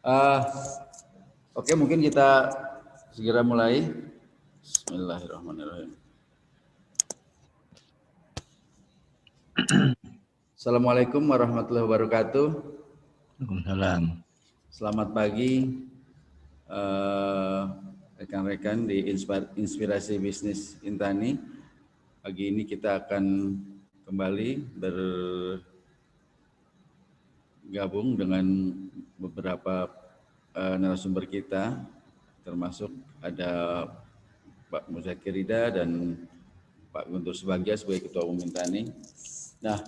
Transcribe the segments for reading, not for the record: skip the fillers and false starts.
Uh, Oke, mungkin kita segera mulai. Bismillahirrahmanirrahim. Assalamualaikum warahmatullahi wabarakatuh. Waalaikumsalam. Selamat pagi rekan-rekan di Inspirasi Bisnis Intani. Pagi ini kita akan kembali bergabung dengan beberapa narasumber kita, termasuk ada Pak Muzakir Ridha dan Pak Guntur Subagja sebagai Ketua Umum Intani. Nah,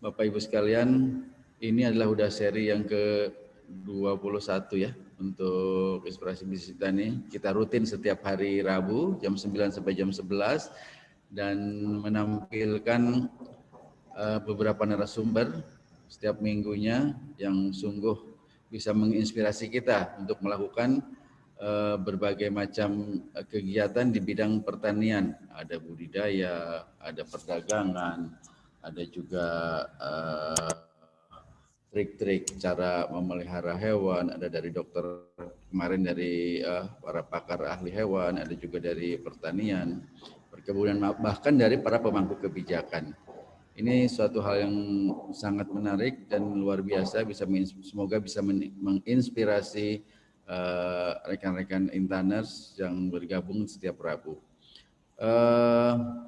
Bapak Ibu sekalian, ini adalah udah seri yang ke-21 ya untuk Inspirasi Bisnis Intani. Kita rutin setiap hari Rabu jam 9 sampai jam 11 dan menampilkan beberapa narasumber setiap minggunya yang sungguh bisa menginspirasi kita untuk melakukan berbagai macam kegiatan di bidang pertanian. Ada budidaya, ada perdagangan, ada juga trik-trik cara memelihara hewan, ada dari dokter kemarin, dari para pakar ahli hewan, ada juga dari pertanian, perkebunan, bahkan dari para pemangku kebijakan. Ini suatu hal yang sangat menarik dan luar biasa, semoga bisa menginspirasi rekan-rekan Intaners yang bergabung setiap Rabu.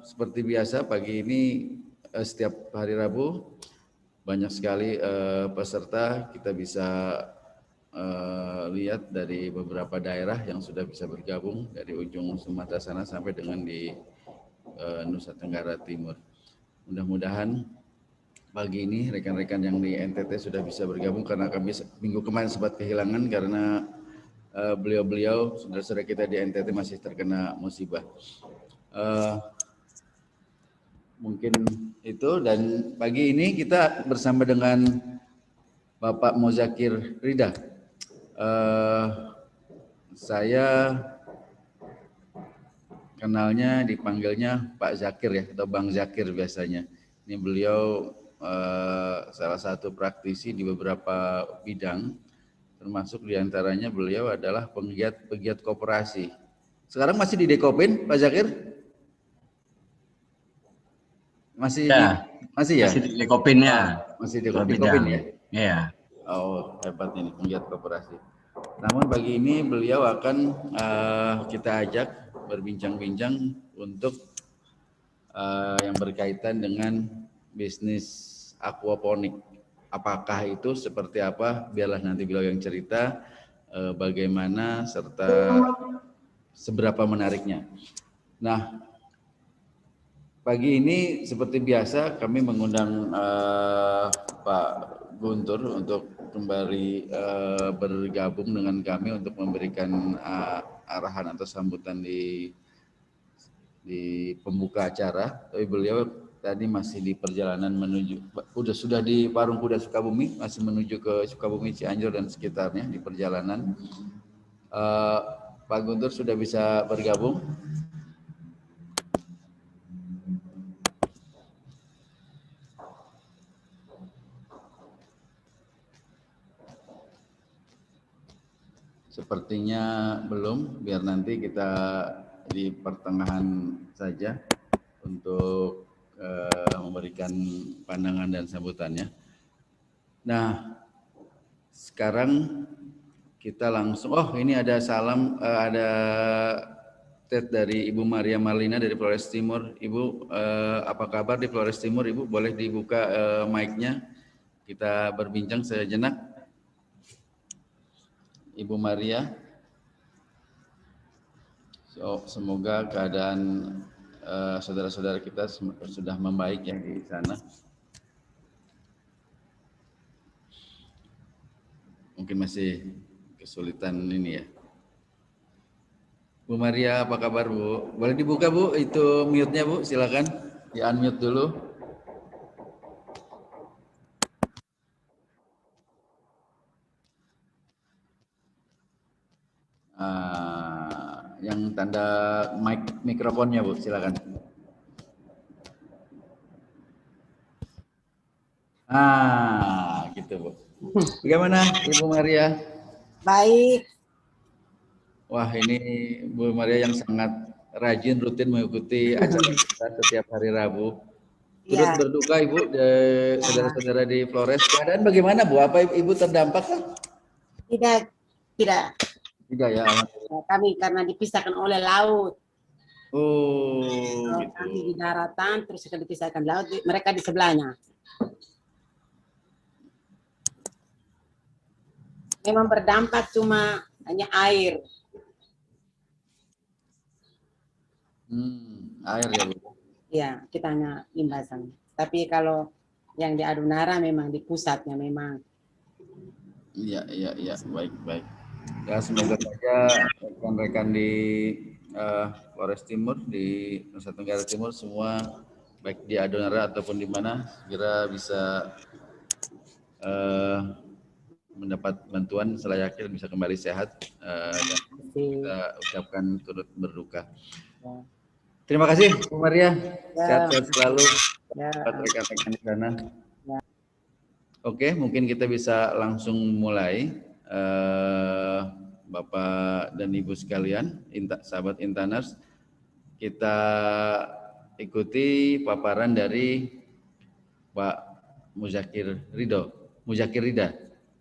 Seperti biasa pagi ini setiap hari Rabu banyak sekali peserta, kita bisa lihat dari beberapa daerah yang sudah bisa bergabung dari ujung Sumatera sana sampai dengan di Nusa Tenggara Timur. Mudah-mudahan pagi ini rekan-rekan yang di NTT sudah bisa bergabung, karena kami minggu kemarin sempat kehilangan karena beliau-beliau saudara-saudara kita di NTT masih terkena musibah. Mungkin itu, dan pagi ini kita bersama dengan Bapak Muzakir Ridha. Saya kenalnya, dipanggilnya Pak Zakir ya, atau Bang Zakir biasanya. Ini beliau salah satu praktisi di beberapa bidang, termasuk diantaranya beliau adalah pegiat koperasi. Sekarang masih di Dekopin, Pak Zakir? Masih ya, masih ya? Masih di Dekopin ya. Masih di Dekopin ya? Iya. Oh, hebat ini pegiat koperasi. Namun pagi ini beliau akan kita ajak berbincang-bincang untuk yang berkaitan dengan bisnis aquaponik. Apakah itu, seperti apa? Biarlah nanti beliau yang cerita bagaimana serta seberapa menariknya. Nah, pagi ini seperti biasa kami mengundang Pak Guntur untuk kembali bergabung dengan kami untuk memberikan arahan atau sambutan di pembuka acara. Tapi beliau tadi masih di perjalanan menuju, sudah di Parung Kuda Sukabumi, masih menuju ke Sukabumi, Cianjur dan sekitarnya di perjalanan. Pak Guntur sudah bisa bergabung? Sepertinya belum, biar nanti kita di pertengahan saja untuk memberikan pandangan dan sambutannya. Nah, sekarang kita langsung, ini ada salam, ada tet dari Ibu Maria Marlina dari Flores Timur. Ibu, apa kabar di Flores Timur? Ibu boleh dibuka mic-nya, kita berbincang sejenak. Ibu Maria, semoga keadaan saudara-saudara kita sudah membaik ya di sana. Mungkin masih kesulitan ini ya. Bu Maria, apa kabar Bu? Boleh dibuka Bu, itu mute-nya Bu, silakan di unmute dulu. Yang tanda mikrofonnya Bu, silakan. Gitu Bu. Bagaimana Ibu Maria? Baik. Wah, ini Bu Maria yang sangat rajin rutin mengikuti acara kita setiap hari Rabu. Turut Ya, berduka Ibu, saudara-saudara di Flores. Keadaan bagaimana Bu? Apa Ibu terdampak kah? tidak, tidak. Tidak ya, alhamdulillah. Kami karena dipisahkan oleh laut. Oh, Kalau gitu. kami di daratan, terus kita dipisahkan laut, mereka di sebelahnya. Memang berdampak cuma hanya air. Air ya Bu. Ya, kita hanya imbasan. Tapi kalau yang di Adunara memang di pusatnya memang. Iya, baik. Ya, semoga saja rekan-rekan di Flores Timur, di Nusa Tenggara Timur semua, baik di Adonara ataupun di mana, segera bisa mendapat bantuan selayaknya bisa kembali sehat, dan kita ucapkan turut berduka. Terima kasih Bu Maria, sehat-sehat selalu buat rekan-rekan di sana. Oke, mungkin kita bisa langsung mulai, Bapak dan Ibu sekalian, sahabat Intaners, kita ikuti paparan dari Pak Muzakir Rida.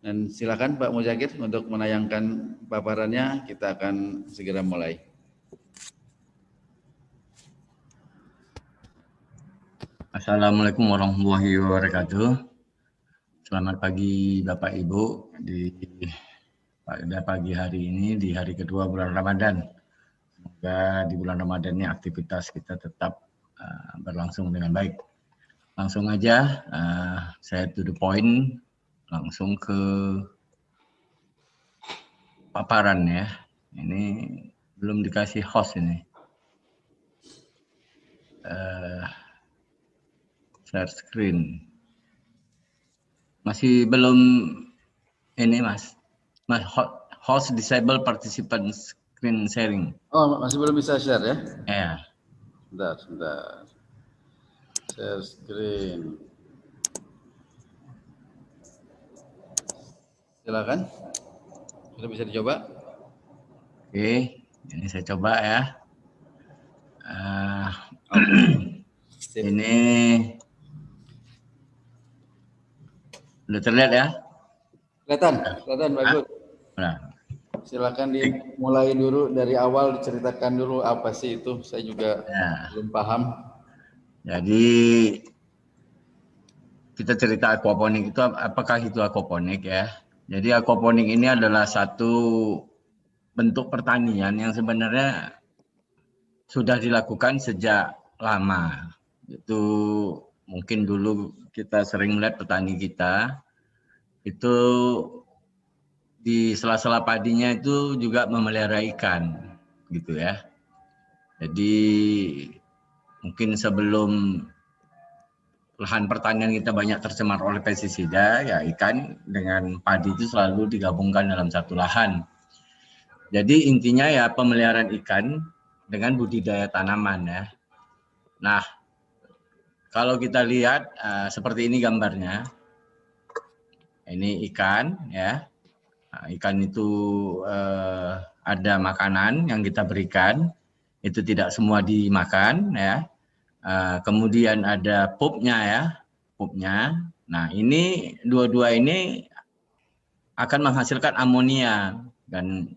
Dan silakan Pak Muzakir untuk menayangkan paparannya, kita akan segera mulai. Assalamualaikum warahmatullahi wabarakatuh. Selamat pagi Bapak Ibu pada pagi hari ini di hari kedua bulan Ramadan. Semoga di bulan Ramadan ini aktivitas kita tetap berlangsung dengan baik. Langsung aja saya to the point, langsung ke paparan ya. Ini belum dikasih host ini. Share screen. Masih belum ini Mas host disable participant screen sharing. Oh, masih belum bisa share ya? Ya. Sebentar. Share screen. Silakan. Sudah bisa dicoba? Oke, ini saya coba ya. Ini udah terlihat ya? Kelihatan bagus. Nah. Silakan dimulai dulu dari awal, diceritakan dulu apa sih itu. Saya juga belum paham. Jadi kita cerita aquaponik itu, apakah itu aquaponik ya? Jadi aquaponik ini adalah satu bentuk pertanian yang sebenarnya sudah dilakukan sejak lama. Itu mungkin dulu kita sering melihat petani kita itu di sela-sela padinya itu juga memelihara ikan gitu ya. Jadi mungkin sebelum lahan pertanian kita banyak tercemar oleh pestisida, ya ikan dengan padi itu selalu digabungkan dalam satu lahan. Jadi intinya ya pemeliharaan ikan dengan budidaya tanaman ya. Nah, kalau kita lihat seperti ini gambarnya. Ini ikan ya. Nah, ikan itu ada makanan yang kita berikan, itu tidak semua dimakan ya. Kemudian ada pupnya ya, pupnya. Nah ini dua-dua ini akan menghasilkan amonia dan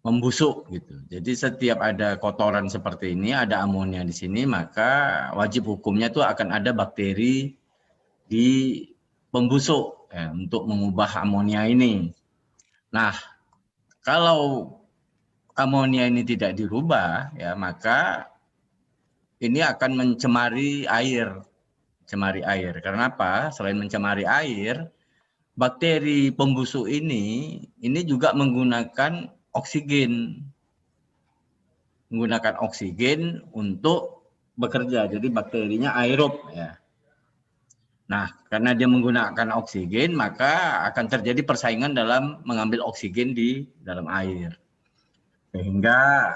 membusuk gitu. Jadi setiap ada kotoran seperti ini, ada amonia di sini, maka wajib hukumnya itu akan ada bakteri di pembusuk ya, untuk mengubah amonia ini. Nah, kalau amonia ini tidak dirubah, ya maka ini akan mencemari air. Karena apa? Selain mencemari air, bakteri pembusuk ini juga menggunakan oksigen. Menggunakan oksigen untuk bekerja. Jadi bakterinya aerob ya. Nah, karena dia menggunakan oksigen, maka akan terjadi persaingan dalam mengambil oksigen di dalam air. Sehingga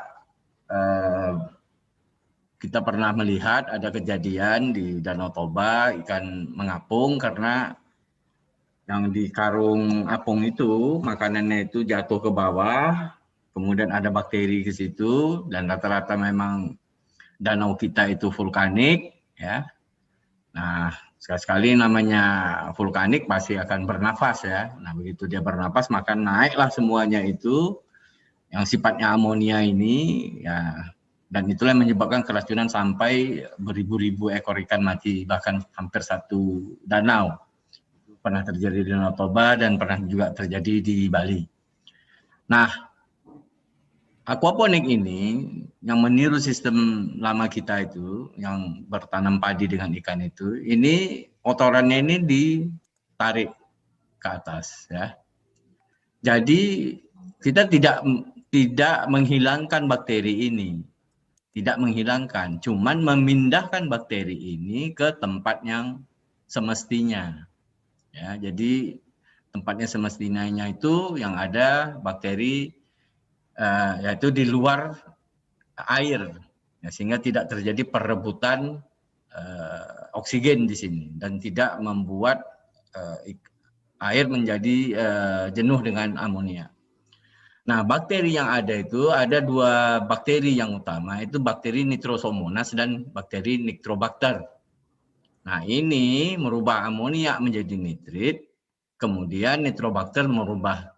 kita pernah melihat ada kejadian di Danau Toba, ikan mengapung karena yang di karung apung itu, makanannya itu jatuh ke bawah, kemudian ada bakteri ke situ, dan rata-rata memang danau kita itu vulkanik, ya. Nah, sekali-sekali namanya vulkanik pasti akan bernafas ya. Nah, begitu dia bernafas maka naiklah semuanya itu yang sifatnya amonia ini, ya. Dan itulah yang menyebabkan keracunan sampai beribu-ribu ekor ikan mati, bahkan hampir satu danau. Pernah terjadi di Danau Toba dan pernah juga terjadi di Bali. Nah, aquaponik ini yang meniru sistem lama kita itu, yang bertanam padi dengan ikan itu, ini kotorannya ini ditarik ke atas, ya. Jadi kita tidak menghilangkan bakteri ini, tidak menghilangkan, cuman memindahkan bakteri ini ke tempat yang semestinya. Ya, jadi tempatnya semestinya itu yang ada bakteri yaitu di luar air, ya, sehingga tidak terjadi perebutan oksigen di sini dan tidak membuat air menjadi jenuh dengan amonia. Nah, bakteri yang ada itu ada dua bakteri yang utama, itu bakteri Nitrosomonas dan bakteri Nitrobacter. Nah, ini merubah amonia menjadi nitrit, kemudian Nitrobacter merubah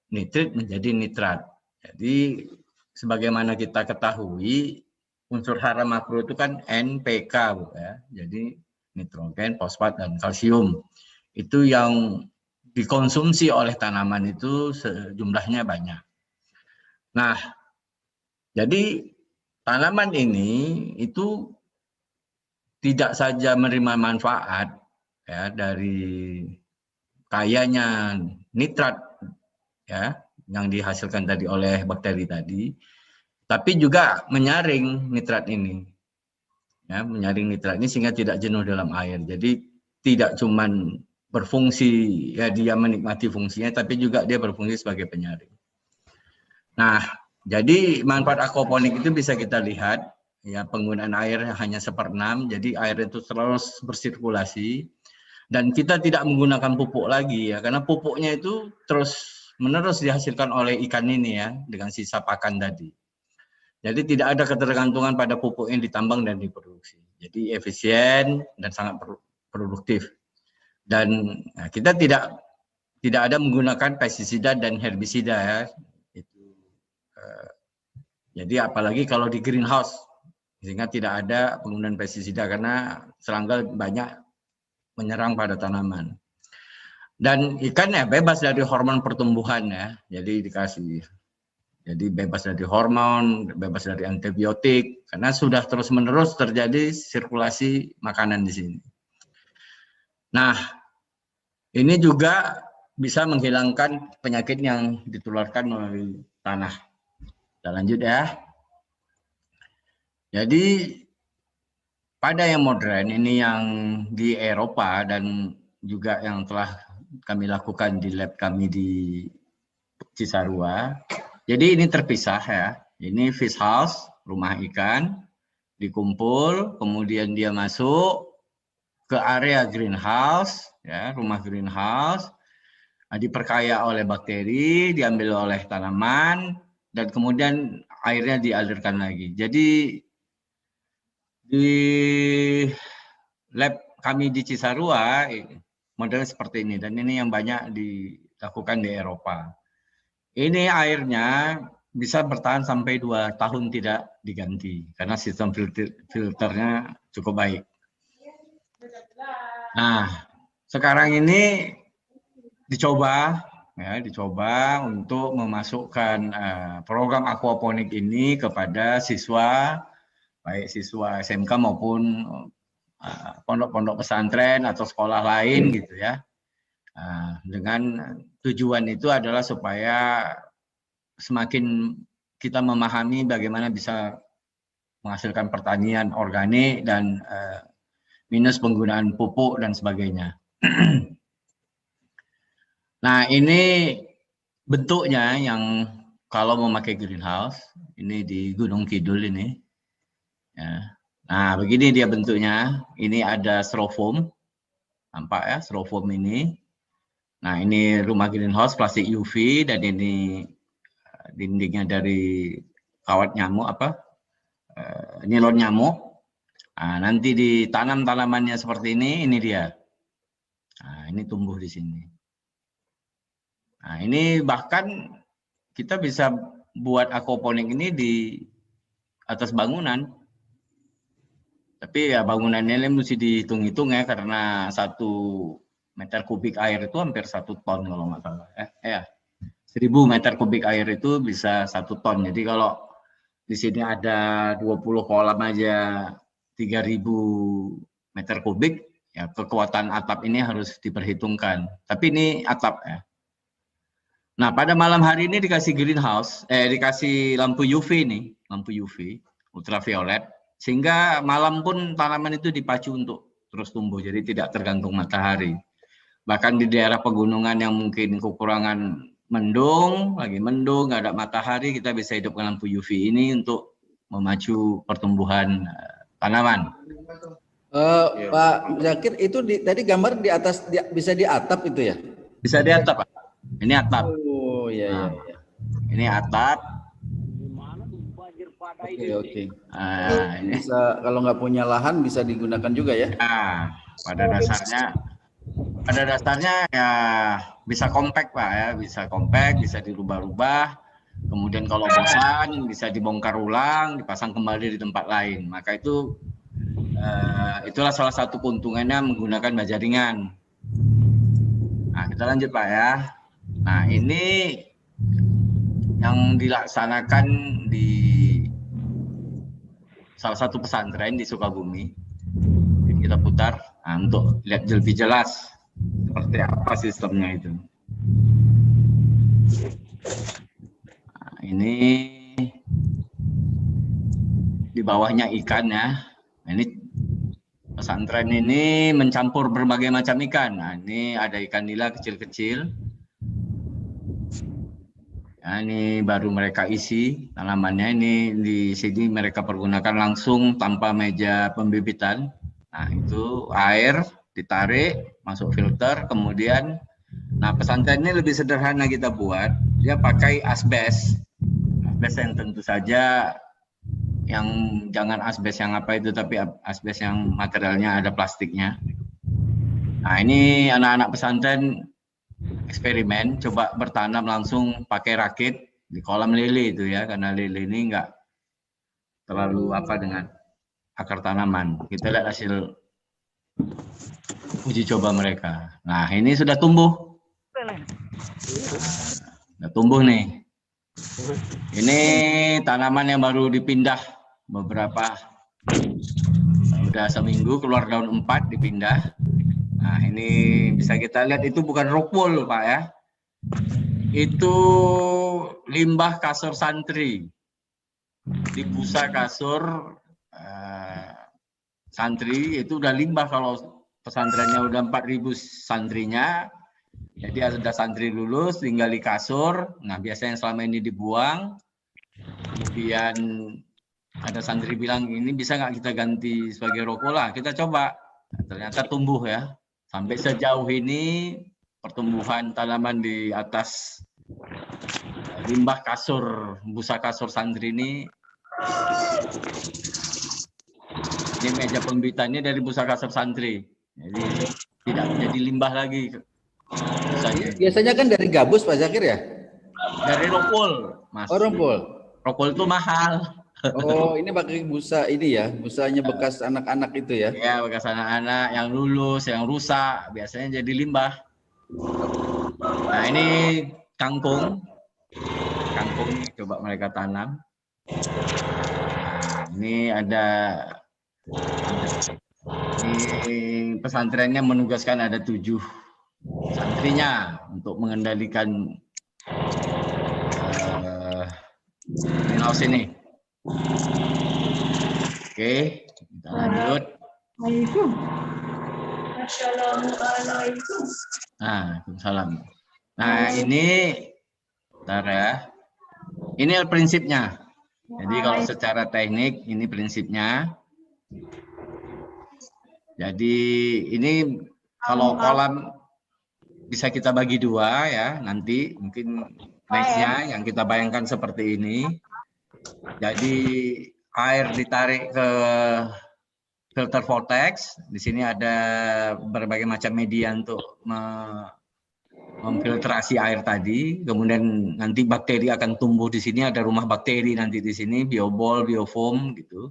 nitrit menjadi nitrat. Jadi, sebagaimana kita ketahui, unsur hara makro itu kan NPK, Bu, ya. Jadi, nitrogen, fosfat, dan kalsium. Itu yang dikonsumsi oleh tanaman itu sejumlahnya banyak. Nah, jadi tanaman ini itu tidak saja menerima manfaat ya dari kayanya nitrat ya yang dihasilkan tadi oleh bakteri tadi, tapi juga menyaring nitrat ini. Ya, menyaring nitrat ini sehingga tidak jenuh dalam air. Jadi tidak cuman berfungsi ya dia menikmati fungsinya, tapi juga dia berfungsi sebagai penyaring. Nah, jadi manfaat aquaponik itu bisa kita lihat ya, penggunaan air hanya 1/6, jadi air itu terus bersirkulasi dan kita tidak menggunakan pupuk lagi ya, karena pupuknya itu terus menerus dihasilkan oleh ikan ini ya dengan sisa pakan tadi. Jadi tidak ada ketergantungan pada pupuk yang ditambang dan diproduksi. Jadi efisien dan sangat produktif. Dan nah, kita tidak ada menggunakan pestisida dan herbisida ya. Jadi apalagi kalau di greenhouse, sehingga tidak ada penggunaan pestisida karena serangga banyak menyerang pada tanaman. Dan ikannya bebas dari hormon pertumbuhan ya, jadi dikasih. Jadi bebas dari hormon, bebas dari antibiotik, karena sudah terus-menerus terjadi sirkulasi makanan di sini. Nah, ini juga bisa menghilangkan penyakit yang ditularkan melalui tanah. Kita lanjut ya. Jadi pada yang modern ini yang di Eropa dan juga yang telah kami lakukan di lab kami di Cisarua. Jadi ini terpisah ya. Ini fish house, rumah ikan, dikumpul, kemudian dia masuk ke area greenhouse, ya, rumah greenhouse, diperkaya oleh bakteri, diambil oleh tanaman, dan kemudian airnya dialirkan lagi. Jadi di lab kami di Cisarua modelnya seperti ini, dan ini yang banyak dilakukan di Eropa. Ini airnya bisa bertahan sampai 2 tahun tidak diganti karena sistem filternya cukup baik. Nah, sekarang ini dicoba untuk memasukkan program aquaponik ini kepada siswa, baik siswa SMK maupun pondok-pondok pesantren atau sekolah lain gitu ya. Dengan tujuan itu adalah supaya semakin kita memahami bagaimana bisa menghasilkan pertanian organik dan minus penggunaan pupuk dan sebagainya. Nah, ini bentuknya yang kalau memakai greenhouse, ini di Gunung Kidul ini. Ya. Nah, begini dia bentuknya. Ini ada styrofoam, nampak ya styrofoam ini. Nah, ini rumah greenhouse plastik UV dan ini dindingnya dari kawat nyamuk nilon nyamuk. Nah, nanti ditanam tanamannya seperti ini dia. Nah, ini tumbuh di sini. Nah, ini bahkan kita bisa buat aquaponik ini di atas bangunan. Tapi ya bangunannya ini mesti dihitung-hitung ya, karena 1 meter kubik air itu hampir 1 ton kalau nggak salah. 1000 meter kubik air itu bisa 1 ton. Jadi kalau di sini ada 20 kolam aja 3000 meter kubik, ya kekuatan atap ini harus diperhitungkan. Tapi ini atap ya. Nah, pada malam hari ini dikasih greenhouse, dikasih lampu UV nih, lampu UV ultraviolet, sehingga malam pun tanaman itu dipacu untuk terus tumbuh, jadi tidak tergantung matahari. Bahkan di daerah pegunungan yang mungkin kekurangan mendung, lagi mendung, nggak ada matahari, kita bisa hidupkan lampu UV ini untuk memacu pertumbuhan tanaman. Pak Zakir, itu tadi gambar di atas, bisa di atap itu ya? Bisa di atap, Pak. Ini atap. Oh iya. Ini atap. Oke. Ini bisa, kalau nggak punya lahan bisa digunakan juga ya? Nah, pada dasarnya ya bisa compact Pak ya, bisa compact, bisa dirubah-rubah. Kemudian kalau bosan bisa dibongkar ulang, dipasang kembali di tempat lain. Maka itu itulah salah satu keuntungannya menggunakan baja ringan. Nah, kita lanjut Pak ya. Nah, ini yang dilaksanakan di salah satu pesantren di Sukabumi. Kita putar untuk lihat lebih jelas seperti apa sistemnya itu. Nah, ini di bawahnya ikan ya. Nah, ini pesantren ini mencampur berbagai macam ikan. Nah, ini ada ikan nila kecil-kecil. Nah, ini baru mereka isi tanamannya. Ini di sini mereka pergunakan langsung tanpa meja pembibitan. Nah, itu air ditarik, masuk filter, kemudian, nah pesantren ini lebih sederhana kita buat. Dia pakai asbes. Asbes yang tentu saja yang jangan asbes yang apa itu, tapi asbes yang materialnya ada plastiknya. Nah, ini anak-anak pesantren eksperimen, coba bertanam langsung pakai rakit di kolam lele itu ya, karena lele ini enggak terlalu apa dengan akar tanaman. Kita lihat hasil uji coba mereka. Nah, ini sudah tumbuh. Sudah tumbuh nih. Ini tanaman yang baru dipindah beberapa, sudah seminggu keluar daun 4 dipindah. Nah, ini bisa kita lihat itu bukan rockwool Pak ya. Itu limbah kasur santri. Di busa kasur santri itu udah limbah. Kalau pesantrennya udah 4000 santrinya, jadi ada santri lulus tinggal di kasur. Nah, biasanya selama ini dibuang. Kemudian ada santri bilang, ini bisa nggak kita ganti sebagai rockwool lah, kita coba. Nah, ternyata tumbuh ya. Sampai sejauh ini pertumbuhan tanaman di atas limbah kasur, busa kasur santri ini meja pembibitannya dari busa kasur santri. Jadi tidak menjadi limbah lagi. Biasanya kan dari gabus Pak Zakir ya? Dari rockwool, Mas. Oh, rockwool. Rockwool itu mahal. Oh, ini pakai busa ini ya, busanya bekas anak-anak itu ya? Ya, bekas anak-anak yang lulus, yang rusak, biasanya jadi limbah. Nah, ini kangkung. Kangkung coba mereka tanam. Nah, ini ada ini pesantrennya menugaskan ada 7 santrinya untuk mengendalikan greenhouse ini. Oke, kita lanjut. Assalamualaikum. Waalaikumsalam. Nah, ini bentar ya. Ini prinsipnya. Jadi kalau secara teknik ini prinsipnya. Jadi ini kalau kolam bisa kita bagi dua ya, nanti mungkin nextnya yang kita bayangkan seperti ini. Jadi air ditarik ke filter vortex. Di sini ada berbagai macam media untuk memfiltrasi air tadi. Kemudian nanti bakteri akan tumbuh di sini. Ada rumah bakteri nanti di sini, biobol, biofoam gitu.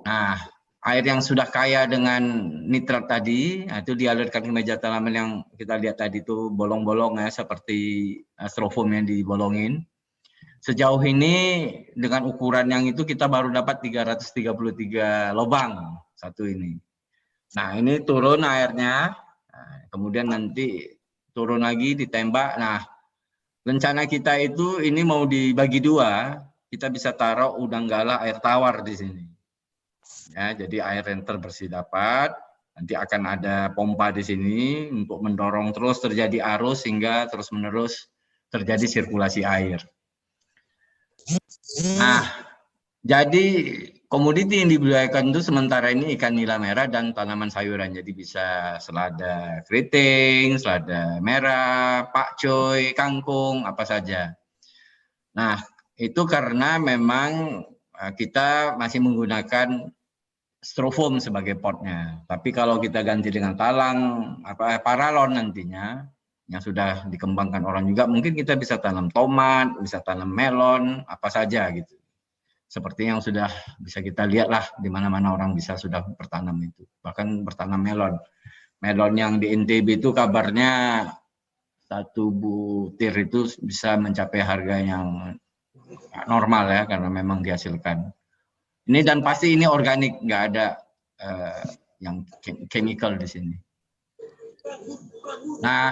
Nah, air yang sudah kaya dengan nitrat tadi, itu dialirkan ke meja tanaman yang kita lihat tadi itu bolong-bolong ya, seperti styrofoam yang dibolongin. Sejauh ini dengan ukuran yang itu kita baru dapat 333 lubang satu ini. Nah, ini turun airnya, kemudian nanti turun lagi ditembak. Nah, rencana kita itu ini mau dibagi dua, kita bisa taruh udang galah air tawar di sini. Ya, jadi air yang terbersih dapat, nanti akan ada pompa di sini untuk mendorong terus terjadi arus sehingga terus-menerus terjadi sirkulasi air. Nah, jadi komoditi yang dibudidayakan itu sementara ini ikan nila merah dan tanaman sayuran. Jadi bisa selada keriting, selada merah, pakcoy, kangkung, apa saja. Nah, itu karena memang kita masih menggunakan styrofoam sebagai potnya. Tapi kalau kita ganti dengan talang paralon nantinya yang sudah dikembangkan orang juga, mungkin kita bisa tanam tomat, bisa tanam melon, apa saja gitu. Seperti yang sudah bisa kita lihat lah di mana-mana orang bisa sudah bertanam itu. Bahkan bertanam melon. Melon yang di NTB itu kabarnya satu butir itu bisa mencapai harga yang normal ya, karena memang dihasilkan. Ini dan pasti ini organik, nggak ada yang chemical di sini. Nah,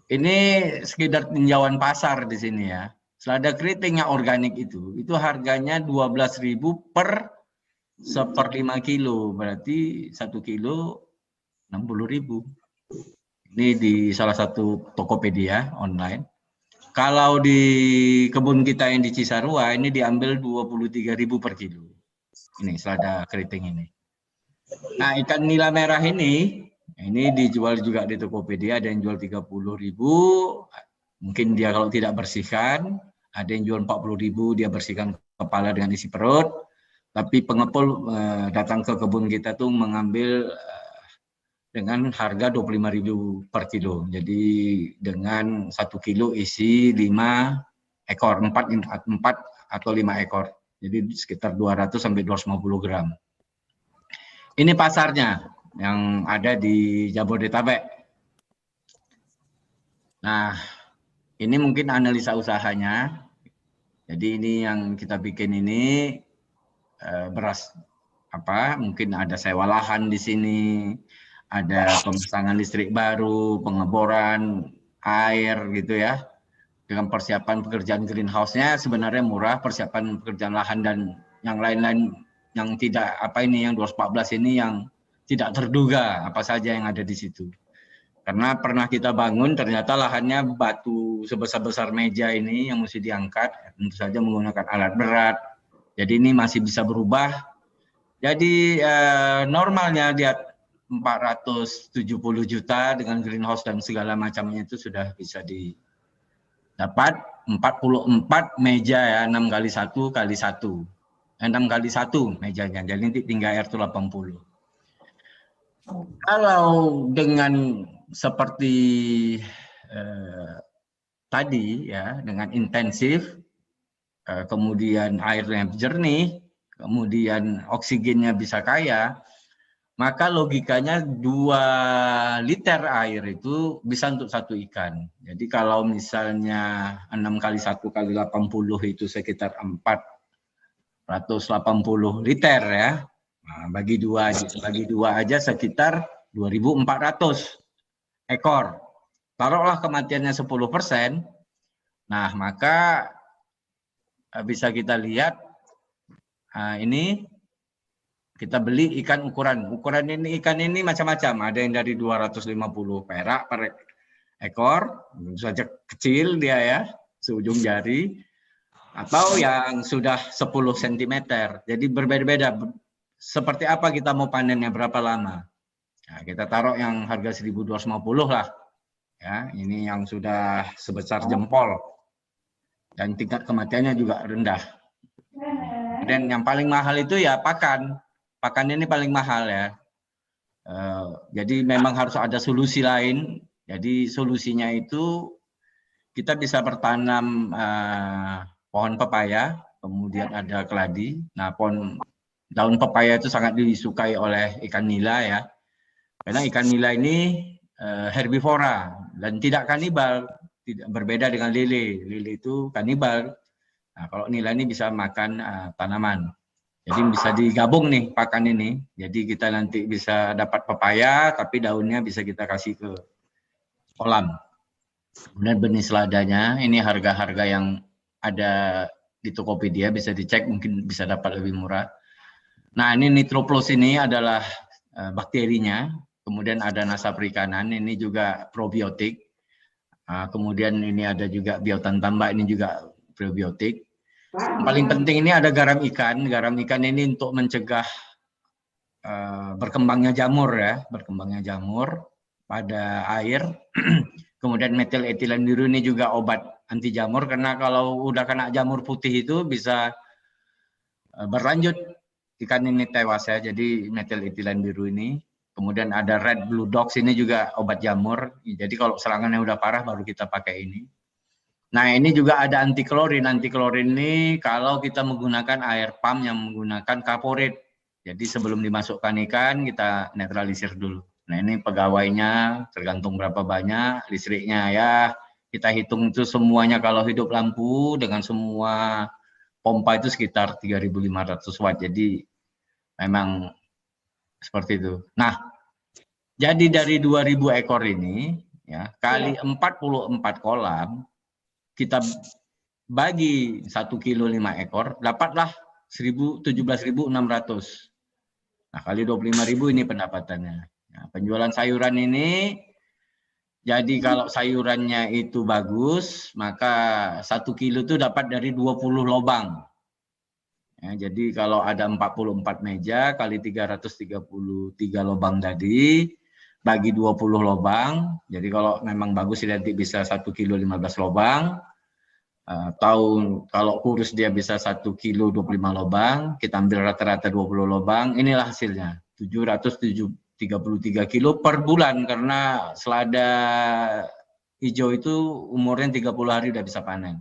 ini sekedar tinjauan pasar di sini ya. Selada keriting yang organik itu harganya 12.000 per 1/5 kilo, berarti 1 kilo 60.000. Ini di salah satu Tokopedia online. Kalau di kebun kita yang di Cisarua ini diambil 23.000 per kilo. Ini selada keriting ini. Nah, ikan nila merah ini dijual juga di Tokopedia, ada yang jual 30.000. Mungkin dia kalau tidak bersihkan, ada yang jual 40.000, dia bersihkan kepala dengan isi perut. Tapi pengepul datang ke kebun kita tuh mengambil dengan harga 25.000 per kilo. Jadi dengan 1 kilo isi 5 ekor, 4 atau 5 ekor. Jadi sekitar 200 sampai 250 gram. Ini pasarnya yang ada di Jabodetabek. Nah, ini mungkin analisa usahanya. Jadi ini yang kita bikin ini beras mungkin ada sewa lahan di sini. Ada pemasangan listrik baru, pengeboran air gitu ya. Dengan persiapan pekerjaan greenhouse-nya sebenarnya murah, persiapan pekerjaan lahan dan yang lain-lain yang tidak yang 214 ini yang tidak terduga apa saja yang ada di situ. Karena pernah kita bangun ternyata lahannya batu sebesar-besar meja ini yang mesti diangkat, tentu saja menggunakan alat berat. Jadi ini masih bisa berubah. Jadi normalnya dia 470 juta dengan greenhouse dan segala macamnya itu sudah bisa didapat 44 meja ya, 6 kali 1 kali 1. 6 kali 1 mejanya, jadi nanti tinggal air itu 80. Kalau dengan seperti tadi ya, dengan intensif, kemudian airnya jernih, kemudian oksigennya bisa kaya, maka logikanya 2 liter air itu bisa untuk 1 ikan. Jadi kalau misalnya 6 kali 1 kali 80 itu sekitar 480 liter ya. Nah, bagi dua aja sekitar 2.400 ekor. Taruhlah kematiannya 10%. Nah, maka bisa kita lihat ini kita beli ikan ukuran ikan ini macam-macam, ada yang dari 250 perak per ekor, tentu saja kecil dia ya, seujung jari, atau yang sudah 10 cm. Jadi berbeda-beda. Seperti apa kita mau panennya, berapa lama? Nah, kita taruh yang harga 1.250 lah ya, ini yang sudah sebesar jempol dan tingkat kematiannya juga rendah. Dan yang paling mahal itu ya pakan ini paling mahal ya. Jadi memang harus ada solusi lain. Jadi solusinya itu kita bisa bertanam pohon pepaya, kemudian ada keladi. Nah, daun pepaya itu sangat disukai oleh ikan nila ya. Karena ikan nila ini herbivora dan tidak kanibal, tidak berbeda dengan lele. Lele itu kanibal. Nah, kalau nila ini bisa makan tanaman. Jadi bisa digabung nih pakan ini. Jadi kita nanti bisa dapat pepaya, tapi daunnya bisa kita kasih ke kolam. Kemudian benih seladanya, ini harga-harga yang ada di Tokopedia, bisa dicek, mungkin bisa dapat lebih murah. Nah, ini Nitroplus ini adalah bakterinya. Kemudian ada nasa perikanan, ini juga probiotik. Kemudian ini ada juga biotan tambak, ini juga probiotik. Yang paling penting ini ada garam ikan. Garam ikan ini untuk mencegah berkembangnya jamur ya, berkembangnya jamur pada air. Kemudian metil etilen biru ini juga obat anti jamur, karena kalau udah kena jamur putih itu bisa berlanjut ikan ini tewas ya. Jadi metil etilen biru ini. Kemudian ada red blue dogs, ini juga obat jamur. Jadi kalau serangannya udah parah baru kita pakai ini. Nah, ini juga ada anti klorin. Anti klorin ini kalau kita menggunakan air pump yang menggunakan kaporit. Jadi sebelum dimasukkan ikan kita netralisir dulu. Nah, ini pegawainya tergantung berapa banyak, listriknya ya kita hitung itu semuanya kalau hidup lampu dengan semua pompa itu sekitar 3.500 watt. Jadi memang seperti itu. Nah, jadi dari 2.000 ekor ini ya kali 44 kolam kita bagi 1 kilo 5 ekor, dapatlah 17.600. Nah, kali 25.000 ini pendapatannya. Nah, penjualan sayuran ini, jadi kalau sayurannya itu bagus, maka 1 kilo itu dapat dari 20 lobang. Ya, jadi kalau ada 44 meja kali 333 lobang tadi, bagi 20 lobang, jadi kalau memang bagus nanti bisa 1 kilo 15 lobang. Tahun kalau kurus dia bisa 1 kilo 25 lobang, kita ambil rata-rata 20 lobang, inilah hasilnya 733 kilo per bulan, karena selada hijau itu umurnya 30 hari udah bisa panen.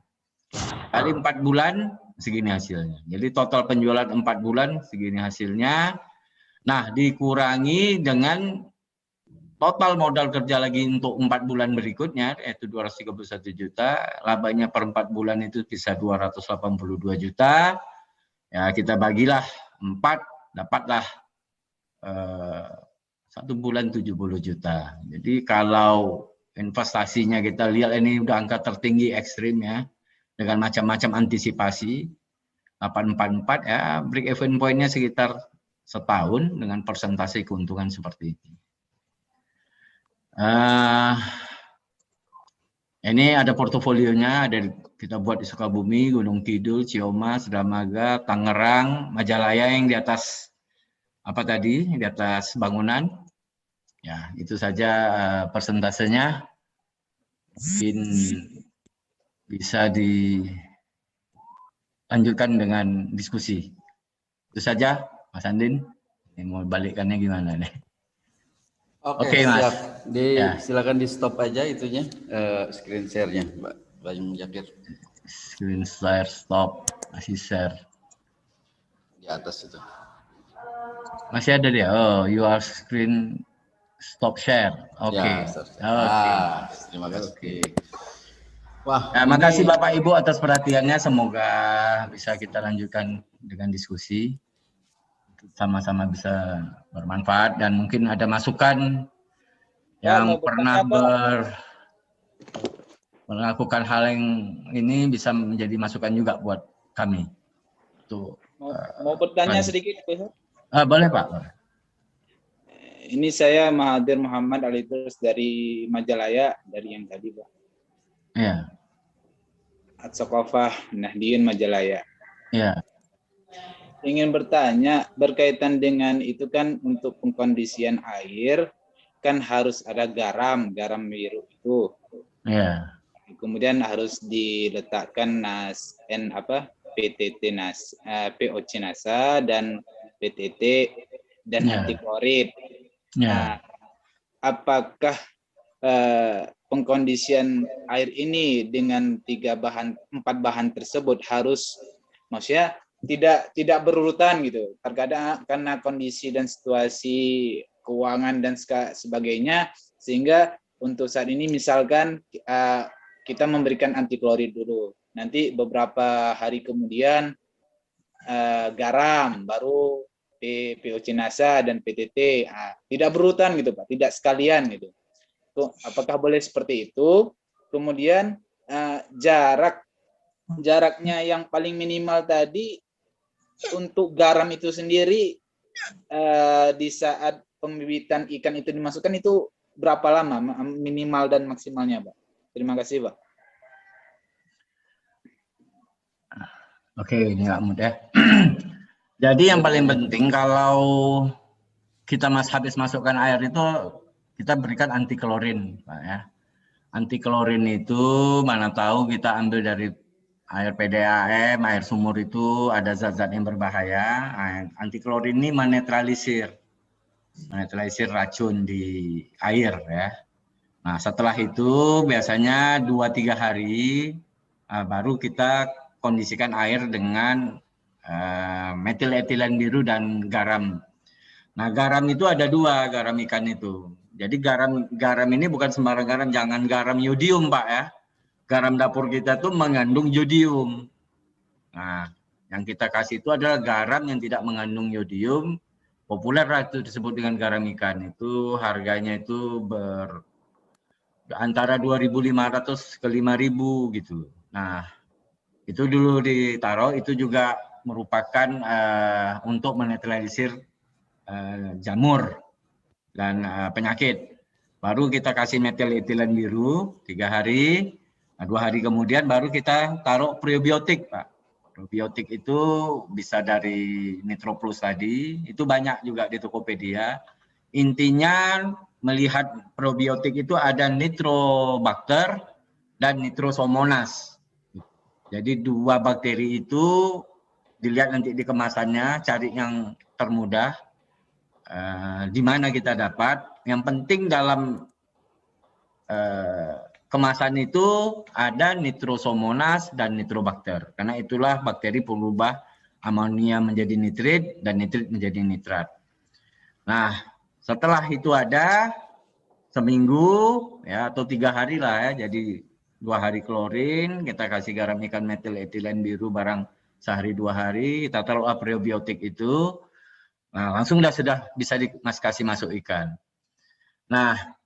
Kali 4 bulan segini hasilnya. Jadi total penjualan 4 bulan segini hasilnya. Nah, dikurangi dengan total modal kerja lagi untuk 4 bulan berikutnya, yaitu 231 juta, labanya per 4 bulan itu bisa 282 juta, ya kita bagilah 4, dapatlah 1 bulan 70 juta. Jadi kalau investasinya kita lihat ini udah angka tertinggi ekstrim ya, dengan macam-macam antisipasi, 844 ya, break even point-nya sekitar setahun dengan persentase keuntungan seperti ini. Ini ada portofolionya, ada kita buat di Sukabumi, Gunung Kidul, Ciamas, Dramaga, Tangerang, Majalaya yang di atas apa tadi, di atas bangunan. Ya, itu saja persentasenya. Mungkin bisa dilanjutkan dengan diskusi. Itu saja, Mas Andin. Yang mau balikkannya gimana nih? Oke, Mas. siap. Silakan di stop aja itunya, screen share-nya, Mbak Bayu Jakir. Screen share stop, masih share. Di atas itu. Masih ada dia. Oh, you are screen stop share. Oke. Ya, terima kasih. Okay. Wah, nah, makasih Bapak Ibu atas perhatiannya. Semoga bisa kita lanjutkan dengan diskusi. Sama-sama bisa bermanfaat dan mungkin ada masukan yang pernah melakukan hal yang ini bisa menjadi masukan juga buat kami. Tuh, mau bertanya sedikit, Pak? Boleh Pak. Ini saya Mahathir Muhammad Alitus dari Majalaya, dari yang tadi Pak. Ya. At-Saqafah Nahdien Majalaya. Ya. Ingin bertanya berkaitan dengan itu kan untuk pengkondisian air, kan harus ada garam biru itu. Ya. Kemudian harus diletakkan PTT POC NASA dan PTT dan Ya. anti klorid. Ya. Nah, apakah pengkondisian air ini dengan 4 bahan tersebut harus, maksudnya tidak berurutan gitu, terkadang karena kondisi dan situasi keuangan dan sebagainya, sehingga untuk saat ini misalkan kita memberikan anti klorid dulu, nanti beberapa hari kemudian garam, baru POC NASA dan PTT, tidak berurutan gitu Pak, tidak sekalian gitu. Apakah boleh seperti itu? Kemudian jaraknya yang paling minimal tadi untuk garam itu sendiri di saat pembibitan ikan itu dimasukkan itu berapa lama minimal dan maksimalnya, Pak? Terima kasih, Pak. Oke, ini nggak mudah. Jadi yang paling penting kalau kita habis masukkan air itu kita berikan anti klorin, Pak ya. Anti klorin itu mana tahu kita ambil dari air PDAM, air sumur itu ada zat-zat yang berbahaya. Anti klorin ini menetralisir racun di air ya. Nah, setelah itu biasanya 2-3 hari baru kita kondisikan air dengan metil etilen biru dan garam. Nah, garam itu ada 2, garam ikan itu. Jadi garam ini bukan sembarang garam, jangan garam yodium, Pak ya. Garam dapur kita tuh mengandung yodium. Nah, yang kita kasih itu adalah garam yang tidak mengandung yodium. Populer itu disebut dengan garam ikan. Itu harganya itu antara 2.500 ke 5.000 gitu. Nah, itu dulu ditaruh, itu juga merupakan untuk menetralisir jamur dan penyakit. Baru kita kasih metil etilen biru 3 hari. Nah, 2 hari kemudian baru kita taruh probiotik, Pak. Probiotik itu bisa dari Nitroplus tadi, itu banyak juga di Tokopedia. Intinya melihat probiotik itu ada Nitrobacter dan Nitrosomonas. Jadi 2 bakteri itu dilihat nanti di kemasannya, cari yang termudah. Di mana kita dapat. Yang penting dalam kemasan itu ada Nitrosomonas dan Nitrobacter. Karena itulah bakteri pengubah amonia menjadi nitrit dan nitrit menjadi nitrat. Nah, setelah itu ada seminggu ya atau 3 hari lah ya. Jadi 2 hari klorin, kita kasih garam ikan metil etilen biru barang sehari 2 hari, kita taruh probiotik itu. Nah, langsung sudah bisa kasih masuk ikan. Nah,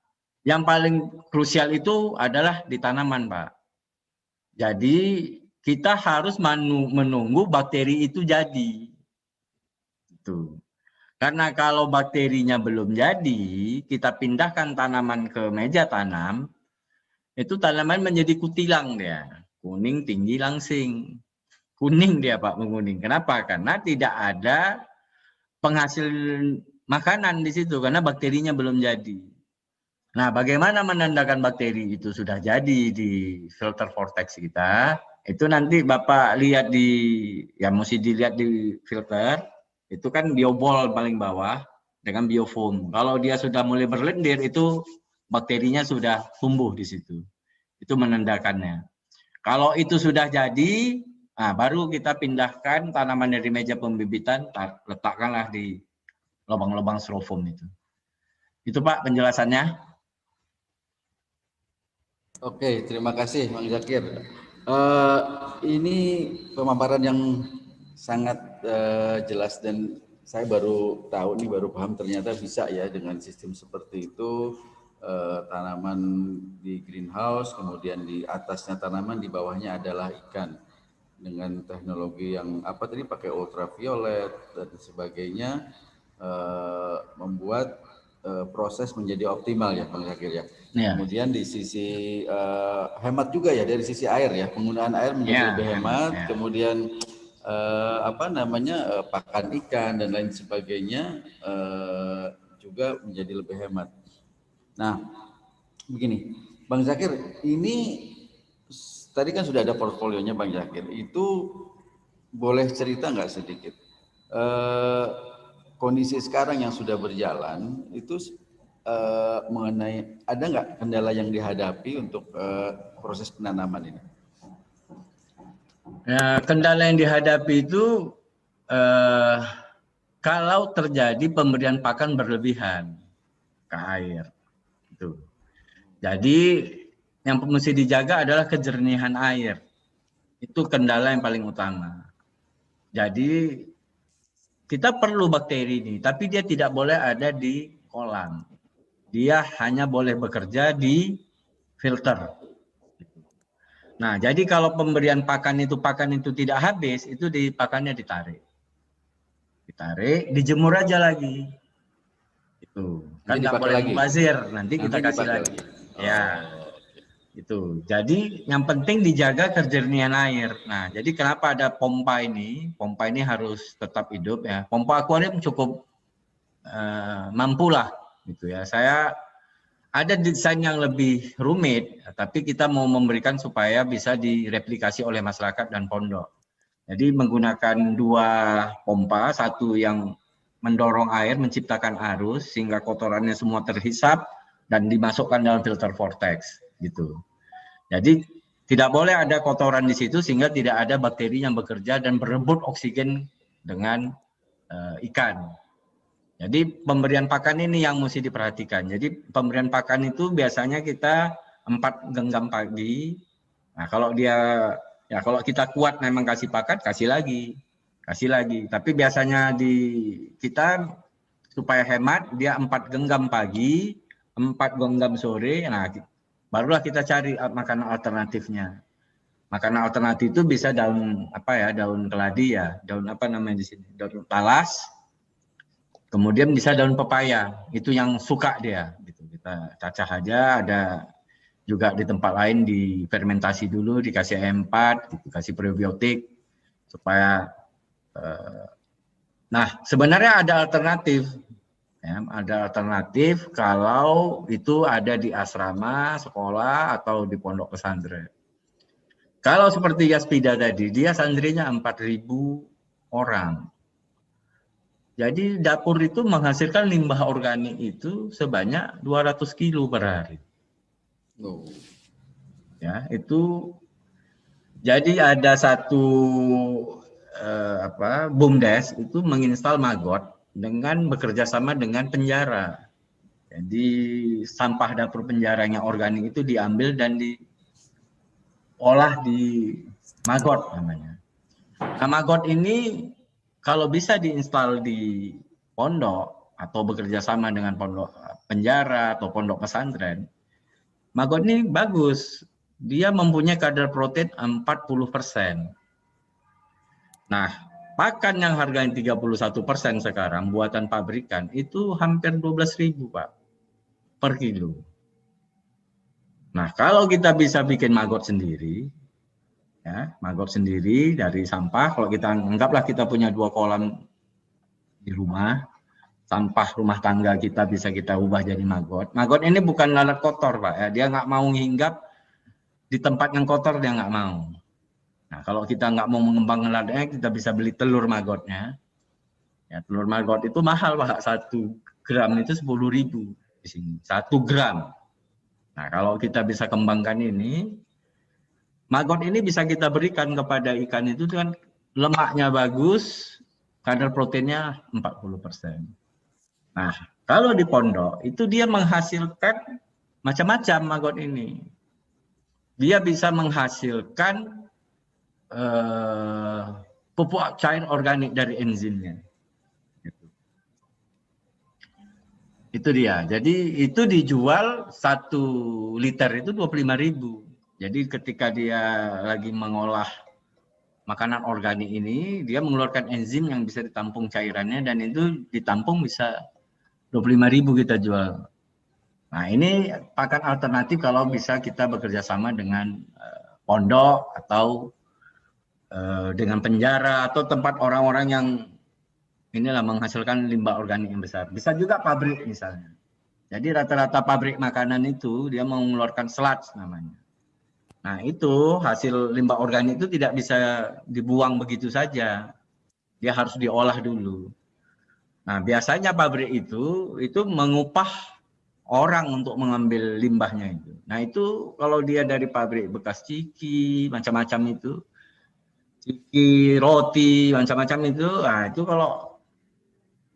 yang paling krusial itu adalah di tanaman, Pak. Jadi, kita harus menunggu bakteri itu jadi. Itu. Karena kalau bakterinya belum jadi, kita pindahkan tanaman ke meja tanam, itu tanaman menjadi kutilang dia. Kuning, tinggi, langsing. Kuning dia, Pak, menguning. Kenapa? Karena tidak ada penghasil makanan di situ karena bakterinya belum jadi. Nah, bagaimana menandakan bakteri itu sudah jadi di filter vortex kita? Itu nanti Bapak lihat mesti dilihat di filter, itu kan biobol paling bawah dengan biofoam. Kalau dia sudah mulai berlendir, itu bakterinya sudah tumbuh di situ. Itu menandakannya. Kalau itu sudah jadi, nah, baru kita pindahkan tanaman dari meja pembibitan, letakkanlah di lubang-lubang styrofoam itu. Itu Pak penjelasannya. Oke, terima kasih Bang Zakir. Ini pemaparan yang sangat jelas dan saya baru tahu nih, baru paham ternyata bisa ya dengan sistem seperti itu. Tanaman di greenhouse, kemudian di atasnya tanaman, di bawahnya adalah ikan dengan teknologi yang tadi pakai ultraviolet dan sebagainya, membuat proses menjadi optimal ya Bang Zakir ya. Kemudian di sisi hemat juga ya dari sisi air ya, penggunaan air menjadi lebih hemat. Kemudian pakan ikan dan lain sebagainya juga menjadi lebih hemat. Nah, begini, Bang Zakir, ini tadi kan sudah ada portfolionya Bang Zakir. Itu boleh cerita nggak sedikit? Kondisi sekarang yang sudah berjalan itu mengenai ada nggak kendala yang dihadapi untuk proses penanaman ini? Ya, kendala yang dihadapi itu kalau terjadi pemberian pakan berlebihan ke air. Itu. Jadi yang mesti dijaga adalah kejernihan air. Itu kendala yang paling utama. Jadi kita perlu bakteri ini, tapi dia tidak boleh ada di kolam. Dia hanya boleh bekerja di filter. Nah, jadi kalau pemberian pakan itu tidak habis, itu pakannya ditarik. Ditarik, dijemur aja lagi. Itu kan nggak boleh mubazir, nanti kita kasih lagi. Ya, itu. Jadi yang penting dijaga kejernihan air. Nah, jadi kenapa ada pompa ini? Pompa ini harus tetap hidup ya. Pompa akuarium cukup mampu lah, gitu ya. Saya ada desain yang lebih rumit, tapi kita mau memberikan supaya bisa direplikasi oleh masyarakat dan pondok. Jadi menggunakan 2 pompa, satu yang mendorong air, menciptakan arus, sehingga kotorannya semua terhisap dan dimasukkan dalam filter vortex. Gitu. Jadi tidak boleh ada kotoran di situ, sehingga tidak ada bakteri yang bekerja dan berebut oksigen dengan ikan. Jadi pemberian pakan ini yang mesti diperhatikan. Jadi pemberian pakan itu biasanya kita 4 genggam pagi. Nah, kalau kita kuat memang kasih pakan, kasih lagi. Tapi biasanya di kita supaya hemat dia 4 genggam pagi, 4 genggam sore. Nah, barulah kita cari makanan alternatifnya. Makanan alternatif itu bisa daun daun keladi ya, daun apa namanya di sini, daun talas. Kemudian bisa daun pepaya, itu yang suka dia. Gitu. Kita cacah aja, ada juga di tempat lain difermentasi dulu, dikasih E4, gitu, kasih probiotik supaya. Nah, sebenarnya ada alternatif. Ya, ada alternatif kalau itu ada di asrama, sekolah, atau di pondok pesantren. Kalau seperti Yaspida tadi, dia santrinya 4.000 orang. Jadi dapur itu menghasilkan limbah organik itu sebanyak 200 kilo per hari. Oh. Ya, itu jadi ada satu BUMDes itu menginstal maggot dengan bekerja sama dengan penjara. Jadi sampah dapur penjaranya organik itu diambil dan diolah di maggot namanya. Nah, maggot ini kalau bisa diinstal di pondok atau bekerja sama dengan pondok penjara atau pondok pesantren, maggot ini bagus. Dia mempunyai kadar protein 40%. Nah, pakan yang harganya 31% sekarang buatan pabrikan itu hampir 12.000 Pak per kilo. Nah, kalau kita bisa bikin maggot sendiri, ya, maggot sendiri dari sampah. Kalau kita anggaplah kita punya 2 kolam di rumah, sampah rumah tangga kita bisa kita ubah jadi maggot. Maggot ini bukan lalat kotor Pak, ya. Dia nggak mau hinggap di tempat yang kotor, dia nggak mau. Nah, kalau kita nggak mau mengembangkan lalatnya, kita bisa beli telur maggotnya. Ya, telur maggot itu mahal Pak, 1 gram itu 10.000 di sini, 1 gram. Nah, kalau kita bisa kembangkan ini, maggot ini bisa kita berikan kepada ikan itu kan lemaknya bagus, kadar proteinnya 40%. Nah, kalau di pondok itu dia menghasilkan macam-macam maggot ini. Dia bisa menghasilkan pupuk cair organik dari enzimnya. Itu dia. Jadi itu dijual 1 liter itu 25.000. Jadi ketika dia lagi mengolah makanan organik ini, dia mengeluarkan enzim yang bisa ditampung cairannya dan itu ditampung bisa 25.000 kita jual. Nah, ini pakan alternatif kalau bisa kita bekerja sama dengan pondok atau dengan penjara atau tempat orang-orang yang inilah menghasilkan limbah organik yang besar. Bisa juga pabrik misalnya. Jadi rata-rata pabrik makanan itu dia mau mengeluarkan sludge namanya. Nah itu hasil limbah organik itu tidak bisa dibuang begitu saja. Dia harus diolah dulu. Nah biasanya pabrik itu mengupah orang untuk mengambil limbahnya itu. Nah itu kalau dia dari pabrik bekas ciki, macam-macam itu, ciki, roti, macam-macam itu, nah itu kalau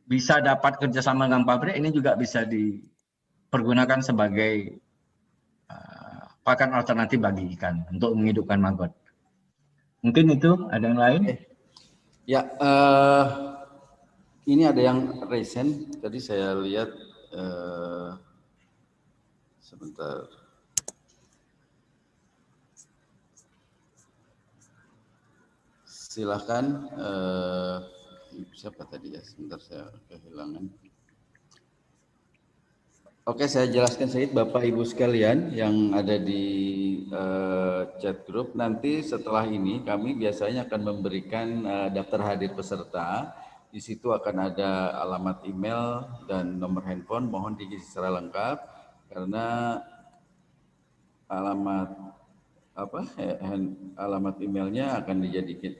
bisa dapat kerjasama dengan pabrik, ini juga bisa dipergunakan sebagai pakan alternatif bagi ikan untuk menghidupkan maggot. Mungkin itu, ada yang lain? Ya, ini ada yang recent, tadi saya lihat, sebentar. Silahkan, siapa tadi ya, sebentar saya kehilangan. Oke, saya jelaskan sedikit Bapak Ibu sekalian yang ada di chat group. Nanti setelah ini kami biasanya akan memberikan daftar hadir peserta. Di situ akan ada alamat email dan nomor handphone. Mohon diisi secara lengkap karena alamat emailnya akan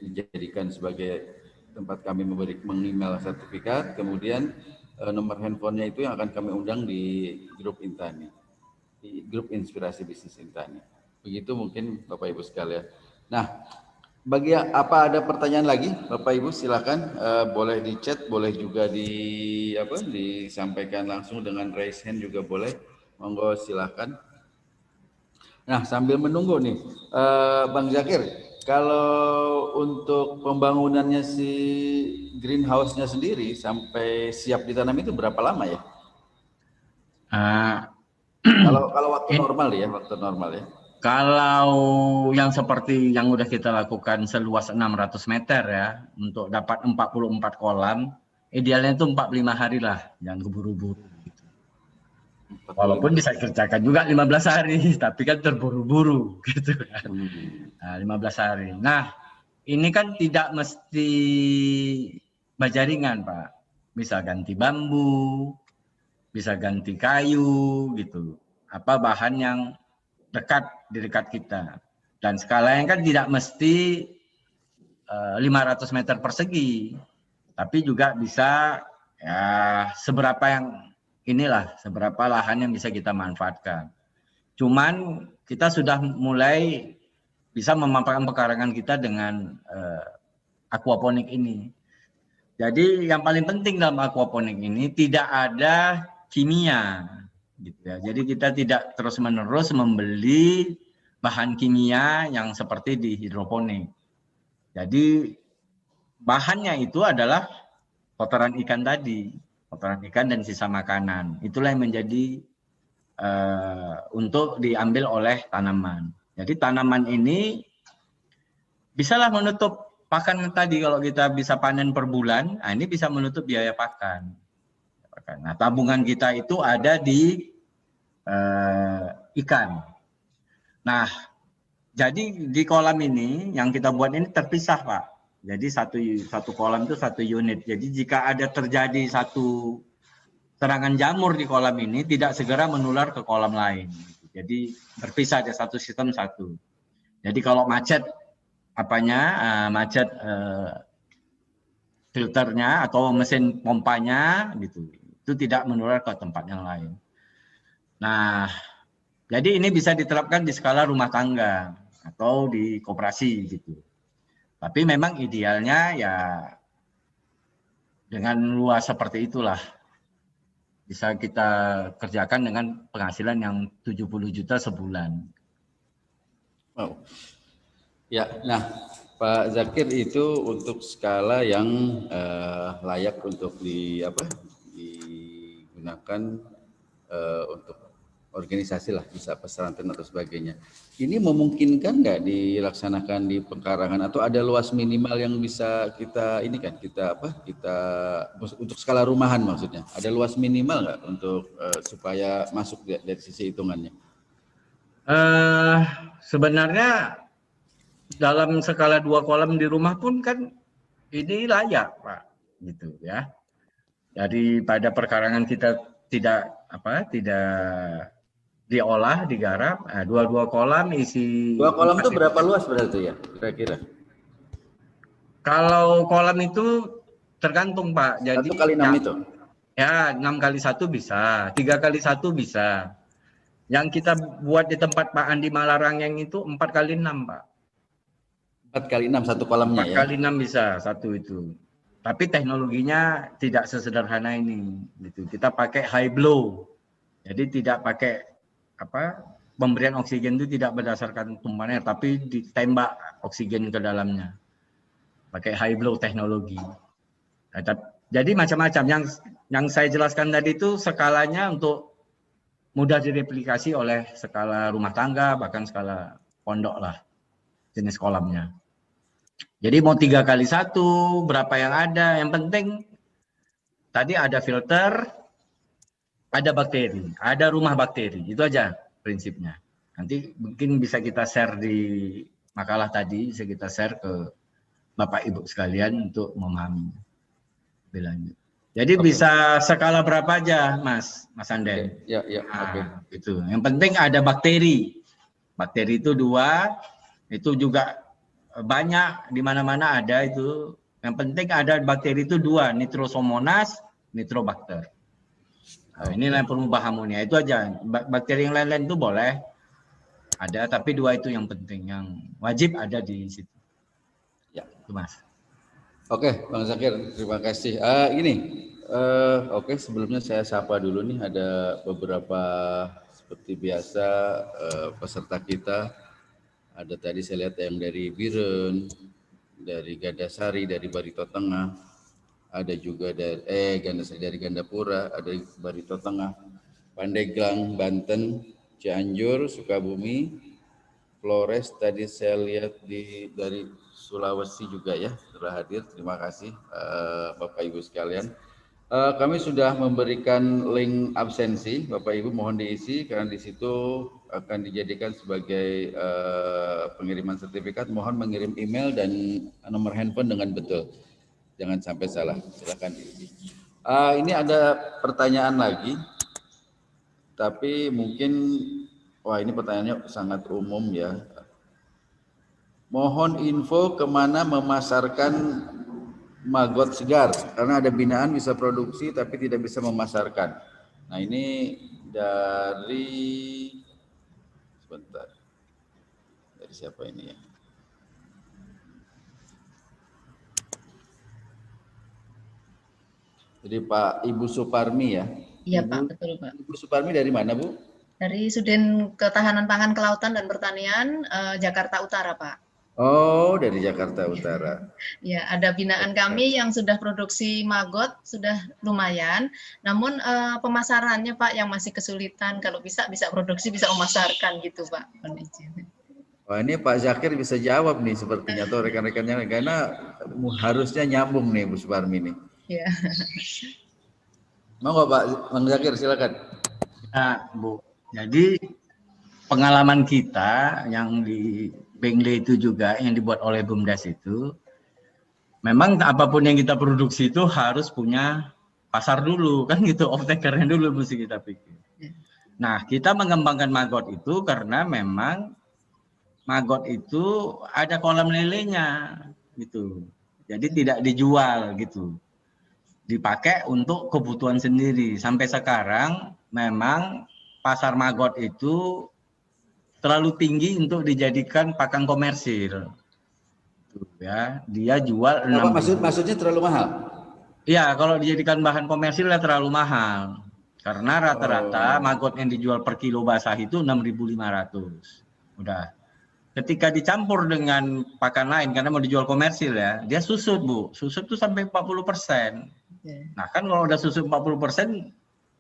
dijadikan sebagai tempat kami meng-email sertifikat. Kemudian nomor handphonenya itu yang akan kami undang di grup Intani, di grup Inspirasi Bisnis Intani. Begitu mungkin Bapak Ibu sekalian. Nah, apa ada pertanyaan lagi Bapak Ibu, silakan, boleh di chat, boleh juga disampaikan langsung dengan raise hand juga boleh. Monggo silakan. Nah, sambil menunggu nih, Bang Zakir, kalau untuk pembangunannya si greenhouse-nya sendiri sampai siap ditanam itu berapa lama ya? Kalau waktu normal ya, Kalau yang seperti yang udah kita lakukan seluas 600 meter ya, untuk dapat 44 kolam, idealnya itu 45 hari lah, jangan keburu-buru. Gitu. Walaupun bisa kerjakan juga 15 hari, tapi kan terburu-buru gitu kan. Nah, 15 hari. Nah, ini kan tidak mesti bajaringan, Pak. Bisa ganti bambu, bisa ganti kayu gitu. Apa bahan yang di dekat kita. Dan skalanya kan tidak mesti 500 meter persegi, tapi juga bisa ya seberapa lahan yang bisa kita manfaatkan. Cuman kita sudah mulai bisa memanfaatkan pekarangan kita dengan aquaponik ini. Jadi yang paling penting dalam aquaponik ini tidak ada kimia. Gitu ya. Jadi kita tidak terus-menerus membeli bahan kimia yang seperti di hidroponik. Jadi bahannya itu adalah kotoran ikan tadi, kotoran ikan dan sisa makanan. Itulah yang menjadi untuk diambil oleh tanaman. Jadi tanaman ini bisalah menutup pakan tadi. Kalau kita bisa panen per bulan, nah ini bisa menutup biaya pakan. Nah, tabungan kita itu ada di ikan. Nah, jadi di kolam ini yang kita buat ini terpisah, Pak. Jadi satu kolam itu satu unit. Jadi jika ada terjadi satu serangan jamur di kolam ini, tidak segera menular ke kolam lain. Jadi berpisah, ada satu sistem satu. Jadi kalau macet filternya atau mesin pompanya gitu, itu tidak menular ke tempat yang lain. Nah, jadi ini bisa diterapkan di skala rumah tangga atau di koperasi gitu. Tapi memang idealnya ya dengan luas seperti itulah bisa kita kerjakan dengan penghasilan yang 70 juta sebulan. Wow. Ya, nah Pak Zakir itu untuk skala yang layak untuk digunakan untuk organisasi lah, bisa pesantren atau sebagainya. Ini memungkinkan nggak dilaksanakan di pekarangan atau ada luas minimal yang bisa kita untuk skala rumahan maksudnya? Ada luas minimal nggak untuk supaya masuk dari sisi hitungannya? Sebenarnya dalam skala 2 kolam di rumah pun kan ini layak, Pak, gitu ya. Daripada perkarangan kita tidak tidak diolah, digarap. Nah, 2 kolam isi. 2 kolam itu berapa luas berarti ya kira-kira? Kalau kolam itu tergantung Pak. Jadi 1 kali 6 itu? Ya 6 kali 1 bisa, 3 kali 1 bisa. Yang kita buat di tempat Pak Andi Malarangeng itu 4 kali 6 Pak. 4 kali 6 1 kolamnya 4 ya? kali 6 bisa satu itu. Tapi teknologinya tidak sesederhana ini. Gitu. Kita pakai high blow. Jadi tidak pakai pemberian oksigen itu tidak berdasarkan tumpahan air, tapi ditembak oksigen ke dalamnya. Pakai high blow teknologi. Jadi macam-macam. Yang saya jelaskan tadi itu skalanya untuk mudah direplikasi oleh skala rumah tangga, bahkan skala pondok lah jenis kolamnya. Jadi mau 3 kali 1, berapa yang ada, yang penting tadi ada filter, ada bakteri, ada rumah bakteri, itu aja prinsipnya. Nanti mungkin bisa kita share di makalah tadi, bisa kita share ke Bapak Ibu sekalian untuk memahami lebih lanjut. Jadi bisa skala berapa aja, Mas Anden? Ya, Gitu. Yang penting ada bakteri. Bakteri itu 2, itu juga banyak di mana-mana ada itu. Yang penting ada bakteri itu 2, Nitrosomonas, Nitrobacter. Nah, inilah yang perlu paham ya. Itu aja. Bakteri yang lain-lain itu boleh ada, tapi 2 itu yang penting, yang wajib ada di situ. Ya, itu Mas. Oke, Bang Zakir, terima kasih. Oke, sebelumnya saya sapa dulu nih, ada beberapa seperti biasa peserta kita. Ada tadi saya lihat yang dari Biren, dari Gandasari, dari Barito Tengah, ada juga dari dari Gandapura, ada dari Barito Tengah, Pandeglang, Banten, Cianjur, Sukabumi, Flores tadi saya lihat dari Sulawesi juga ya sudah hadir. Terima kasih Bapak Ibu sekalian. Kami sudah memberikan link absensi, Bapak Ibu mohon diisi karena di situ akan dijadikan sebagai pengiriman sertifikat. Mohon mengirim email dan nomor handphone dengan betul, jangan sampai salah. Silakan diisi. Ini ada pertanyaan lagi, tapi mungkin ini pertanyaannya sangat umum ya. Mohon info kemana memasarkan maggot segar, karena ada binaan bisa produksi tapi tidak bisa memasarkan. Nah ini dari siapa ini ya? Jadi Pak Ibu Suparmi ya? Iya Pak, betul Pak. Ibu Suparmi dari mana Bu? Dari Sudin Ketahanan Pangan Kelautan dan Pertanian Jakarta Utara Pak. Oh, dari Jakarta Utara. Ya, ada binaan kami yang sudah produksi maggot, sudah lumayan. Namun pemasarannya Pak yang masih kesulitan. Kalau bisa produksi, bisa memasarkan gitu Pak. Wah, ini Pak Zakir bisa jawab nih sepertinya, atau rekan-rekannya, karena harusnya nyambung nih Bu Suparmi nih. Ya. Mau nggak Pak Bang Zakir, silakan. Nah, Bu, jadi pengalaman kita yang di Bengle itu juga yang dibuat oleh BUMDes itu, memang apapun yang kita produksi itu harus punya pasar dulu, kan gitu, off-takernya dulu mesti kita pikir. Nah, kita mengembangkan maggot itu karena memang maggot itu ada kolam lelenya, gitu. Jadi tidak dijual gitu, dipakai untuk kebutuhan sendiri. Sampai sekarang memang pasar maggot itu terlalu tinggi untuk dijadikan pakan komersil. Ya, dia jual. Maksudnya terlalu mahal? Iya, kalau dijadikan bahan komersil ya terlalu mahal. Karena rata-rata maggot yang dijual per kilo basah itu 6.500. Udah. Ketika dicampur dengan pakan lain karena mau dijual komersil ya, dia susut Bu. Susut tuh sampai 40%. Nah, kan kalau udah susut 40%,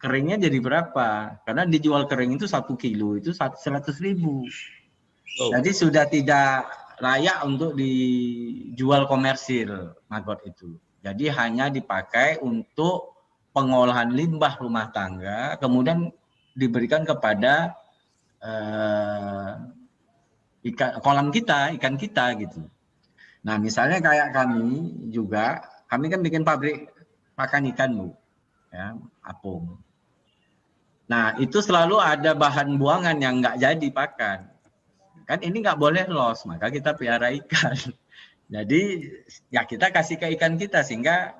keringnya jadi berapa? Karena dijual kering itu 1 kilo itu 100.000. Jadi sudah tidak layak untuk dijual komersil maggot itu. Jadi hanya dipakai untuk pengolahan limbah rumah tangga, kemudian diberikan kepada kolam kita, ikan kita gitu. Nah, misalnya kayak kami juga, kami kan bikin pabrik pakan ikan Bu, ya, apung. Nah, itu selalu ada bahan buangan yang nggak jadi pakan. Kan ini nggak boleh loss, maka kita pelihara ikan. Jadi ya kita kasih ke ikan kita sehingga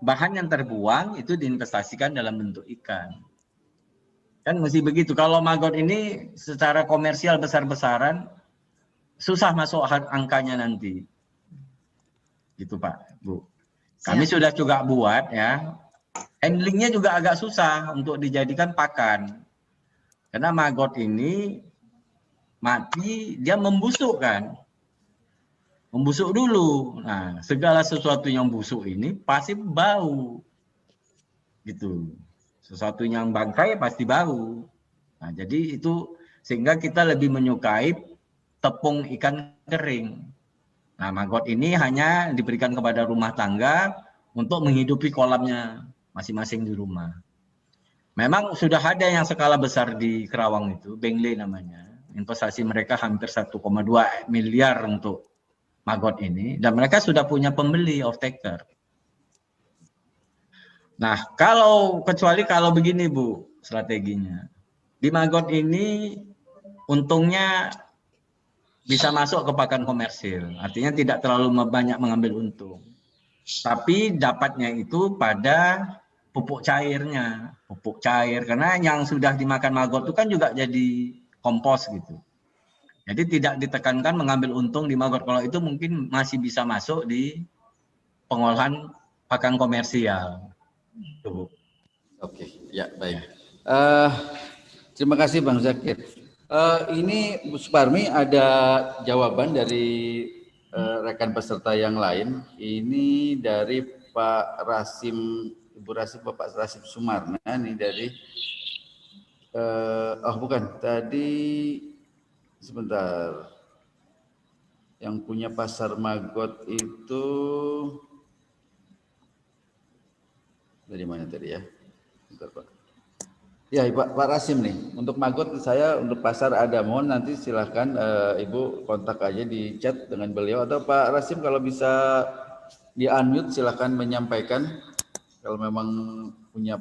bahan yang terbuang itu diinvestasikan dalam bentuk ikan. Kan mesti begitu. Kalau maggot ini secara komersial besar-besaran susah masuk angkanya nanti. Gitu Pak, Bu. Kami sudah juga buat ya. Handlingnya juga agak susah untuk dijadikan pakan. Karena maggot ini mati, dia membusuk kan. Membusuk dulu. Nah, segala sesuatu yang busuk ini pasti bau. Gitu. Sesuatu yang bangkai pasti bau. Nah, jadi itu sehingga kita lebih menyukai tepung ikan kering. Nah, maggot ini hanya diberikan kepada rumah tangga untuk menghidupi kolamnya masing-masing di rumah. Memang sudah ada yang skala besar di Kerawang itu, Bengle namanya. Investasi mereka hampir 1,2 miliar untuk maggot ini, dan mereka sudah punya pembeli off-taker. Nah, kecuali kalau begini Bu, strateginya. Di maggot ini untungnya bisa masuk ke pakan komersil, artinya tidak terlalu banyak mengambil untung. Tapi dapatnya itu pada pupuk cairnya, pupuk cair, karena yang sudah dimakan maggot itu kan juga jadi kompos gitu. Jadi tidak ditekankan mengambil untung di maggot, kalau itu mungkin masih bisa masuk di pengolahan pakan komersial. Tuh. Oke, ya baik. Terima kasih Bang Zakir. Ini Bu Suparmi ada jawaban dari rekan peserta yang lain. Ini dari Pak Rasim, Ibu Rasim, Bapak Rasim Sumarna. Ini dari, bukan, tadi sebentar. Yang punya pasar maggot itu dari mana tadi ya? Bentar Pak. Ya Pak Rasim nih, untuk maggot saya untuk pasar ada, mohon nanti silahkan Ibu kontak aja di chat dengan beliau, atau Pak Rasim kalau bisa di unmute silahkan menyampaikan kalau memang punya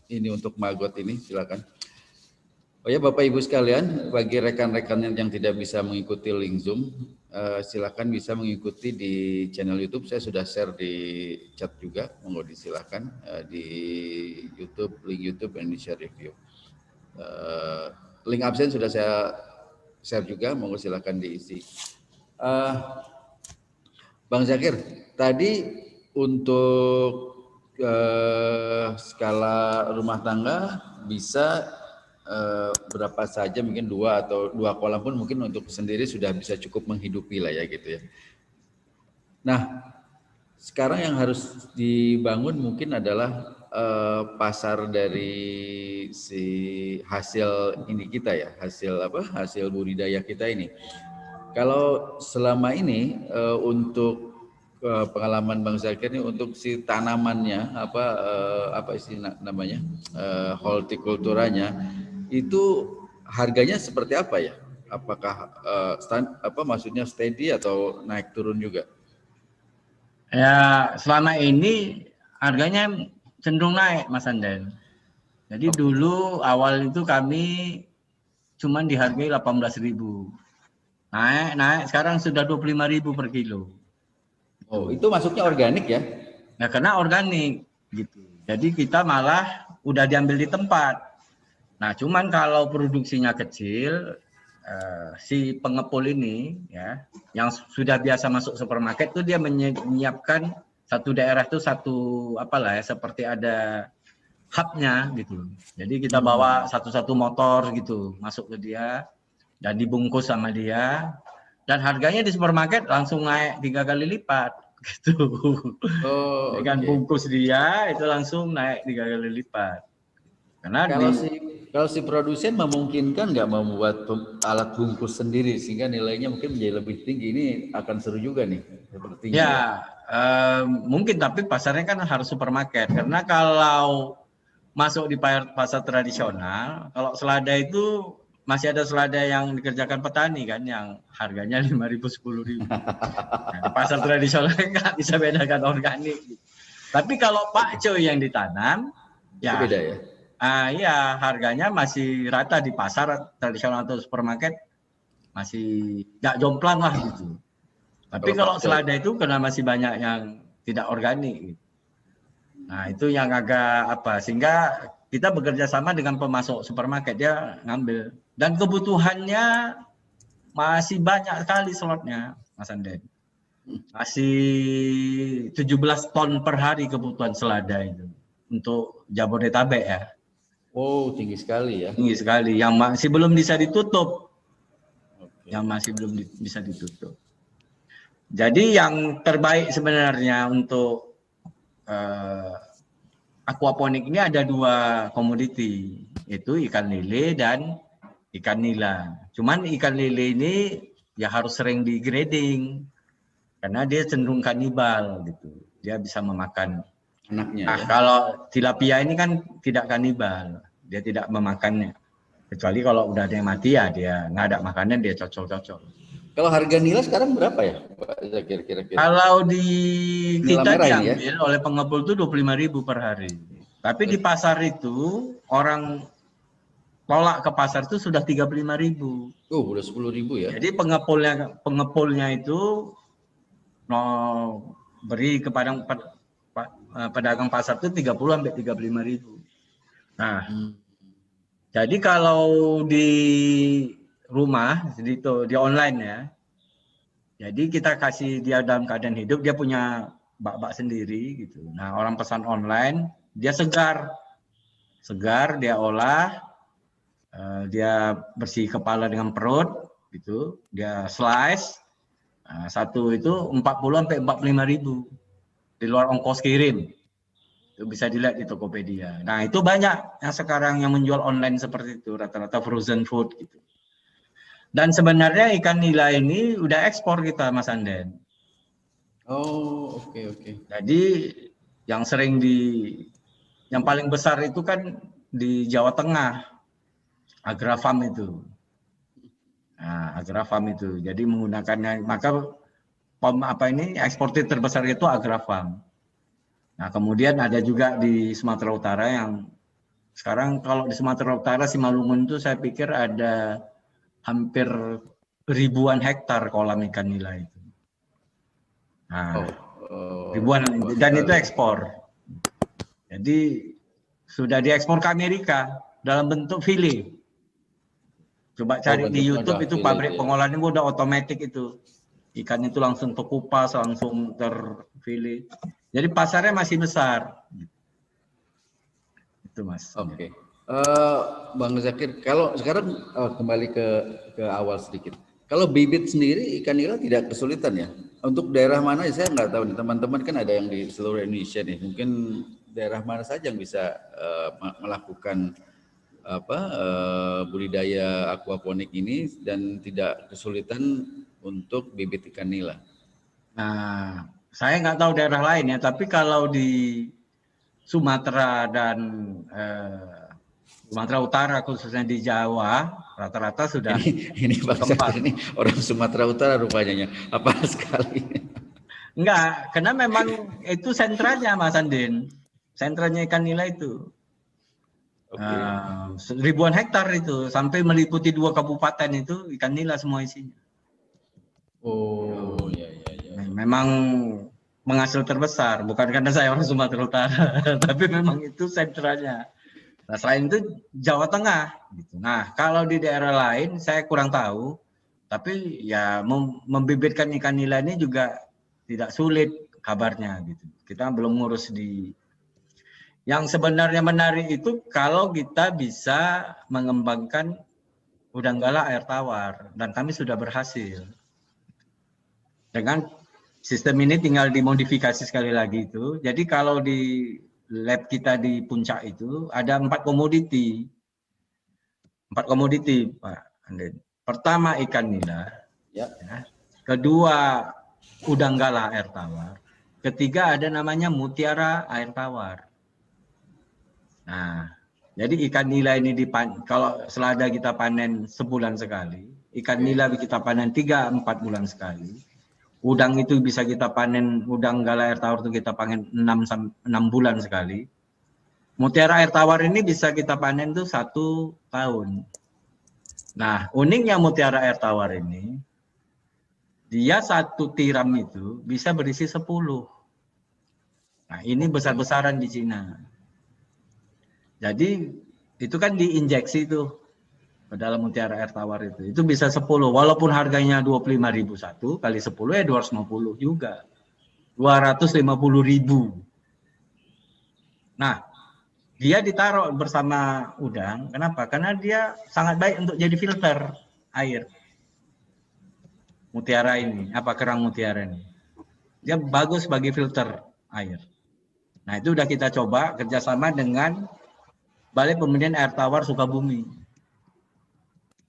ini untuk maggot ini silahkan. Oh ya Bapak Ibu sekalian, bagi rekan-rekan yang tidak bisa mengikuti link Zoom, silakan bisa mengikuti di channel YouTube. Saya sudah share di chat juga, monggo disilahkan di YouTube, link YouTube Indonesia Review. Link absen sudah saya share juga, monggo silakan diisi. Bang Zakir, tadi untuk skala rumah tangga bisa berapa saja, mungkin 2 atau 2 kolam pun mungkin untuk sendiri sudah bisa cukup menghidupi lah ya gitu ya. Nah, sekarang yang harus dibangun mungkin adalah pasar dari si hasil ini kita ya, hasil budidaya kita ini. Kalau selama ini untuk pengalaman Bang Zakir ini untuk si tanamannya apa istilah namanya hortikulturanya itu harganya seperti apa ya? Apakah maksudnya steady atau naik turun juga? Ya, selama ini harganya cenderung naik, Mas Anden. Jadi dulu awal itu kami cuman dihargai 18.000. Naik sekarang sudah 25.000 per kilo. Oh, itu masuknya organik ya? Nah, karena organik gitu. Jadi kita malah udah diambil di tempat. Nah, cuman kalau produksinya kecil, si pengepul ini ya, yang sudah biasa masuk supermarket tuh dia menyiapkan satu daerah tuh seperti ada hubnya gitu. Jadi kita bawa satu-satu motor gitu masuk ke dia dan dibungkus sama dia, dan harganya di supermarket langsung naik 3 kali lipat gitu. Oh, dengan bungkus dia itu langsung naik 3 kali lipat. Karena kalau si produsen memungkinkan nggak membuat alat bungkus sendiri sehingga nilainya mungkin menjadi lebih tinggi, ini akan seru juga nih sepertinya. Ya, mungkin, tapi pasarnya kan harus supermarket, karena kalau masuk di pasar tradisional, kalau selada itu masih ada selada yang dikerjakan petani kan, yang harganya 5.000, 10.000. Nah, di pasar tradisional nggak bisa bedakan organik. Tapi kalau pakcoy yang ditanam, ya beda ya. Iya, harganya masih rata di pasar tradisional atau supermarket, masih nggak jomplang lah gitu. Tapi kalau selada itu karena masih banyak yang tidak organik. Nah, itu yang agak apa, sehingga kita bekerja sama dengan pemasok supermarket, dia ngambil. Dan kebutuhannya masih banyak sekali slotnya, Mas Anden. Masih 17 ton per hari kebutuhan selada itu untuk Jabodetabek ya. Oh, tinggi sekali ya. Tinggi sekali, yang masih belum bisa ditutup. Yang masih belum bisa ditutup. Jadi yang terbaik sebenarnya untuk aquaponik ini ada 2 komoditi, yaitu ikan lele dan ikan nila. Cuman ikan lele ini ya harus sering di grading karena dia cenderung kanibal gitu. Dia bisa memakan Anaknya Nah, ya. kalau tilapia ini kan tidak kanibal, dia tidak memakannya. Kecuali kalau udah ada yang mati ya dia nggak ada makanan, dia cocok-cocok. Kalau harga nila sekarang berapa ya, Pak Zakir kira-kira? Kalau di Nila kita merah ini ya? diambil oleh pengepul itu 25.000 per hari. Tapi di pasar itu orang tolak ke pasar itu sudah 35.000. Oh, udah 10.000 ya? Jadi pengepulnya itu beri kepada pedagang pasar itu 30 sampai 35.000. Nah, jadi kalau di rumah di online ya, jadi kita kasih dia dalam keadaan hidup, dia punya bak-bak sendiri gitu. Nah, orang pesan online, dia segar, dia olah, dia bersih kepala dengan perut, gitu, dia slice, satu itu 40 sampai 45.000 di luar ongkos kirim. Itu bisa dilihat di Tokopedia. Nah, itu banyak yang sekarang yang menjual online seperti itu, rata-rata frozen food gitu. Dan sebenarnya ikan nila ini udah ekspor kita, Mas Anden. Oh, oke. Jadi yang yang paling besar itu kan di Jawa Tengah, Agrafam itu. Nah, Agrafam itu. Jadi menggunakannya, maka eksportir terbesar itu Agrafam. Nah, kemudian ada juga di Sumatera Utara yang sekarang kalau di Sumatera Utara Simalungun itu saya pikir ada hampir ribuan hektar kolam ikan nila itu. Nah, ribuan dan itu ekspor. Jadi sudah diekspor ke Amerika dalam bentuk file. Coba cari di YouTube itu pabrik pengolahan itu udah otomatis itu. Ikan itu langsung terkupas, langsung terfile. Jadi pasarnya masih besar. Itu Mas. Oke. Bang Zakir, kalau sekarang kembali ke awal sedikit. Kalau bibit sendiri ikan nila tidak kesulitan ya? Untuk daerah mana saya nggak tahu nih, teman-teman kan ada yang di seluruh Indonesia nih. Mungkin daerah mana saja yang bisa melakukan budidaya aquaponik ini dan tidak kesulitan untuk bibit ikan nila? Nah, saya nggak tahu daerah lain ya, tapi kalau di Sumatera dan Sumatera Utara khususnya di Jawa rata-rata sudah ini Bang Zakir ini orang Sumatera Utara rupanya apa sekali. Enggak, karena memang itu sentranya Mas Andin, sentranya ikan nila itu. Ribuan hektar itu sampai meliputi 2 kabupaten itu ikan nila semua isinya. Oh, ya. Memang penghasil terbesar, bukan karena saya orang Sumatera Utara, tapi memang itu sentranya. Nah, selain itu Jawa Tengah. Gitu. Nah, kalau di daerah lain saya kurang tahu, tapi ya membibitkan ikan nila ini juga tidak sulit kabarnya. Gitu. Kita belum ngurus di. Yang sebenarnya menarik itu kalau kita bisa mengembangkan udang galah air tawar, dan kami sudah berhasil. Dengan sistem ini tinggal dimodifikasi sekali lagi itu. Jadi kalau di lab kita di Puncak itu ada 4 komoditi. 4 komoditi, Pak Anden. Pertama ikan nila. Ya. Kedua udang galah air tawar. Ketiga ada namanya mutiara air tawar. Nah, jadi ikan nila ini kalau selada kita panen sebulan sekali, ikan nila kita panen 3-4 bulan sekali. Udang itu bisa kita panen, udang galah air tawar itu kita panen 6 bulan sekali. mutiara air tawar ini bisa kita panen tuh 1 tahun. Nah, uniknya mutiara air tawar ini, dia 1 tiram itu bisa berisi 10. Nah, ini besar-besaran di Cina. Jadi, itu kan diinjeksi tuh ke dalam mutiara air tawar itu. Itu bisa 10, walaupun harganya 25.000 satu, kali 10 ya 250 juga. 250.000. Nah, dia ditaruh bersama udang. Kenapa? Karena dia sangat baik untuk jadi filter air. Mutiara ini, kerang mutiara ini. Dia bagus bagi filter air. Nah, itu udah kita coba kerjasama dengan Balai Pembinaan Air Tawar Sukabumi.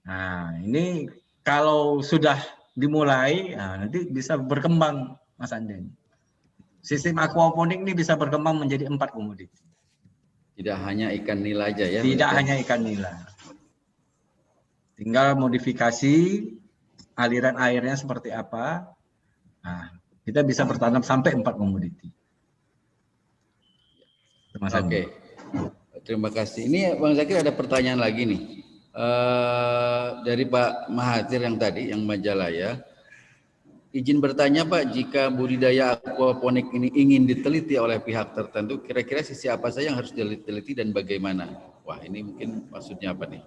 Nah, ini kalau sudah dimulai, nanti bisa berkembang, Mas Anden. Sistem aquaponik ini bisa berkembang menjadi 4 komoditi. Tidak hanya ikan nila aja ya? Tidak hanya ikan nila. Tinggal modifikasi aliran airnya seperti apa. Nah, kita bisa bertanam sampai 4 komoditi. Oke. Terima kasih. Ini Bang Zakir ada pertanyaan lagi nih. Dari Pak Mahathir yang tadi, yang Majalaya. Izin bertanya Pak, jika budidaya aquaponik ini ingin diteliti oleh pihak tertentu, kira-kira sisi apa saja yang harus diteliti dan bagaimana? Wah, ini mungkin maksudnya apa nih?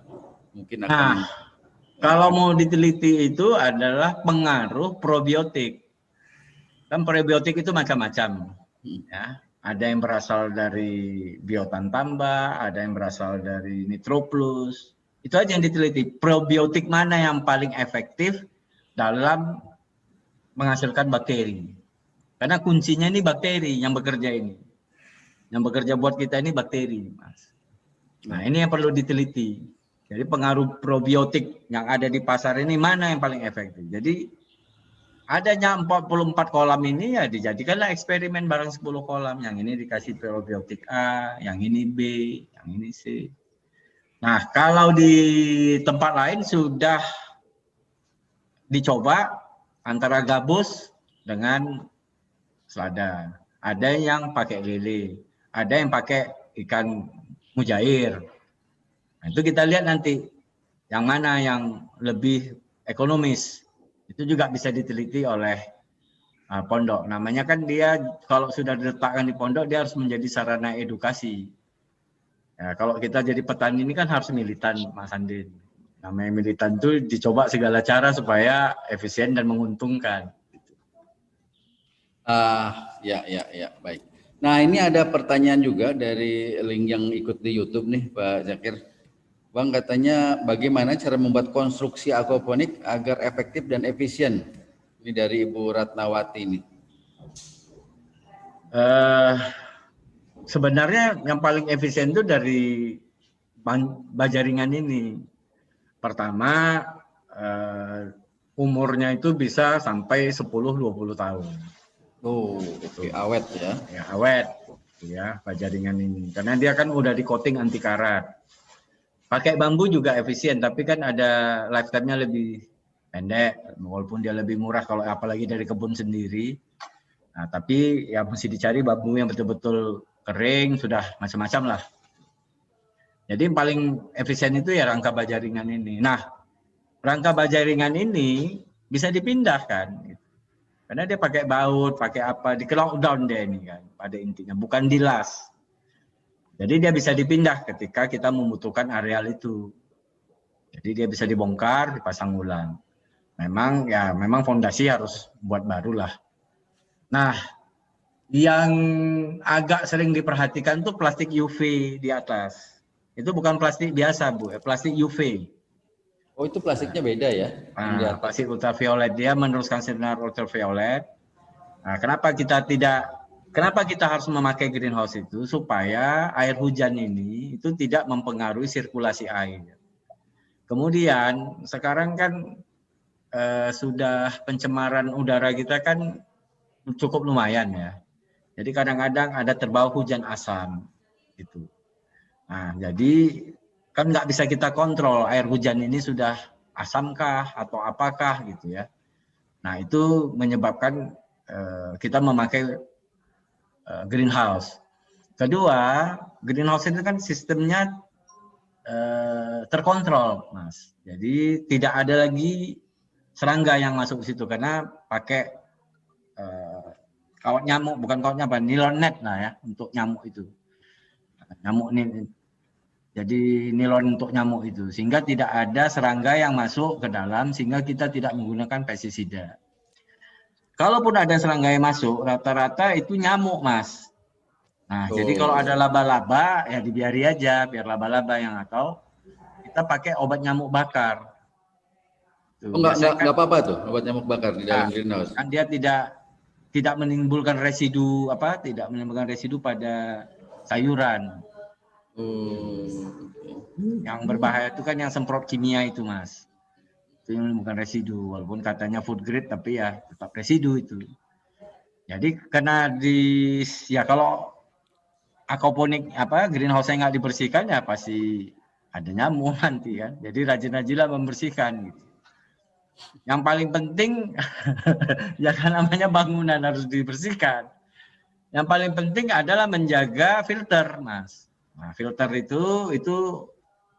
Mungkin akan... Nah, kalau mau diteliti itu adalah pengaruh probiotik. Kan probiotik itu macam-macam. Ya. Ada yang berasal dari biotan tambah, ada yang berasal dari nitroplus. Itu aja yang diteliti. Probiotik mana yang paling efektif dalam menghasilkan bakteri. Karena kuncinya ini bakteri yang bekerja ini. Yang bekerja buat kita ini bakteri, Mas. Nah, ini yang perlu diteliti. Jadi pengaruh probiotik yang ada di pasar ini mana yang paling efektif. Jadi adanya 44 kolam ini ya dijadikanlah eksperimen bareng 10 kolam. Yang ini dikasih probiotik A, yang ini B, yang ini C. Nah, kalau di tempat lain sudah dicoba antara gabus dengan selada. Ada yang pakai lele, ada yang pakai ikan mujair. Nah, itu kita lihat nanti yang mana yang lebih ekonomis. Itu juga bisa diteliti oleh pondok. Namanya kan dia kalau sudah diletakkan di pondok dia harus menjadi sarana edukasi. Ya, kalau kita jadi petani ini kan harus militan, Mas Andin. Namanya militan itu dicoba segala cara supaya efisien dan menguntungkan. Ya, baik. Nah, ini ada pertanyaan juga dari link yang ikut di YouTube nih, Pak Zakir. Bang, katanya bagaimana cara membuat konstruksi aquaponik agar efektif dan efisien? Ini dari Ibu Ratnawati ini. Sebenarnya yang paling efisien itu dari bajaringan ini. Pertama, umurnya itu bisa sampai 10-20 tahun. Oh, oke. Awet ya. Ya, awet ya bajaringan ini. Karena dia kan udah di coating anti karat. Pakai bambu juga efisien, tapi kan ada lifetime-nya lebih pendek, walaupun dia lebih murah kalau apalagi dari kebun sendiri. Nah, tapi ya mesti dicari bambu yang betul-betul kering, sudah macam-macam lah. Jadi yang paling efisien itu ya rangka bajaringan ini. Nah, rangka bajaringan ini bisa dipindahkan. Karena dia pakai baut, pakai apa, di lockdown dia ini kan, pada intinya, bukan dilas. Jadi dia bisa dipindah ketika kita membutuhkan areal itu. Jadi dia bisa dibongkar, dipasang ulang. Memang fondasi harus buat baru lah. Nah, yang agak sering diperhatikan tuh plastik UV di atas. Itu bukan plastik biasa, Bu, plastik UV. Oh, itu plastiknya beda ya? Nah, plastik ultraviolet, dia meneruskan sinar ultraviolet. Nah, kenapa kita harus memakai greenhouse itu? Supaya air hujan ini itu tidak mempengaruhi sirkulasi air. Kemudian sekarang kan sudah pencemaran udara kita kan cukup lumayan ya. Jadi kadang-kadang ada terbawa hujan asam gitu. Nah, jadi kan nggak bisa kita kontrol air hujan ini sudah asamkah atau apakah gitu ya. Nah, itu menyebabkan kita memakai greenhouse. Kedua, greenhouse itu kan sistemnya terkontrol, Mas. Jadi tidak ada lagi serangga yang masuk ke situ karena pakai kawat nyamuk, bukan kawat nyamuk, nylon net lah ya untuk nyamuk itu. Nyamuk ini, jadi nilon untuk nyamuk itu, sehingga tidak ada serangga yang masuk ke dalam, sehingga kita tidak menggunakan pestisida. Kalaupun ada serangga yang masuk, rata-rata itu nyamuk, Mas. Nah, jadi kalau ada laba-laba, ya dibiari aja, biar laba-laba yang atau kita pakai obat nyamuk bakar. Tuh, Enggak apa-apa tuh obat nyamuk bakar di dalam greenhouse. Kan dia tidak menimbulkan residu tidak menimbulkan residu pada sayuran. Yang berbahaya itu kan yang semprot kimia itu, Mas. Itu yang menimbulkan residu, walaupun katanya food grade tapi ya tetap residu itu. Jadi karena kalau aquaponik greenhouse-nya nggak dibersihkan ya pasti ada nyamuk nanti kan. Jadi rajin-rajinlah membersihkan gitu. Yang paling penting ya kan namanya bangunan harus dibersihkan. Yang paling penting adalah menjaga filter, Mas. Nah, filter itu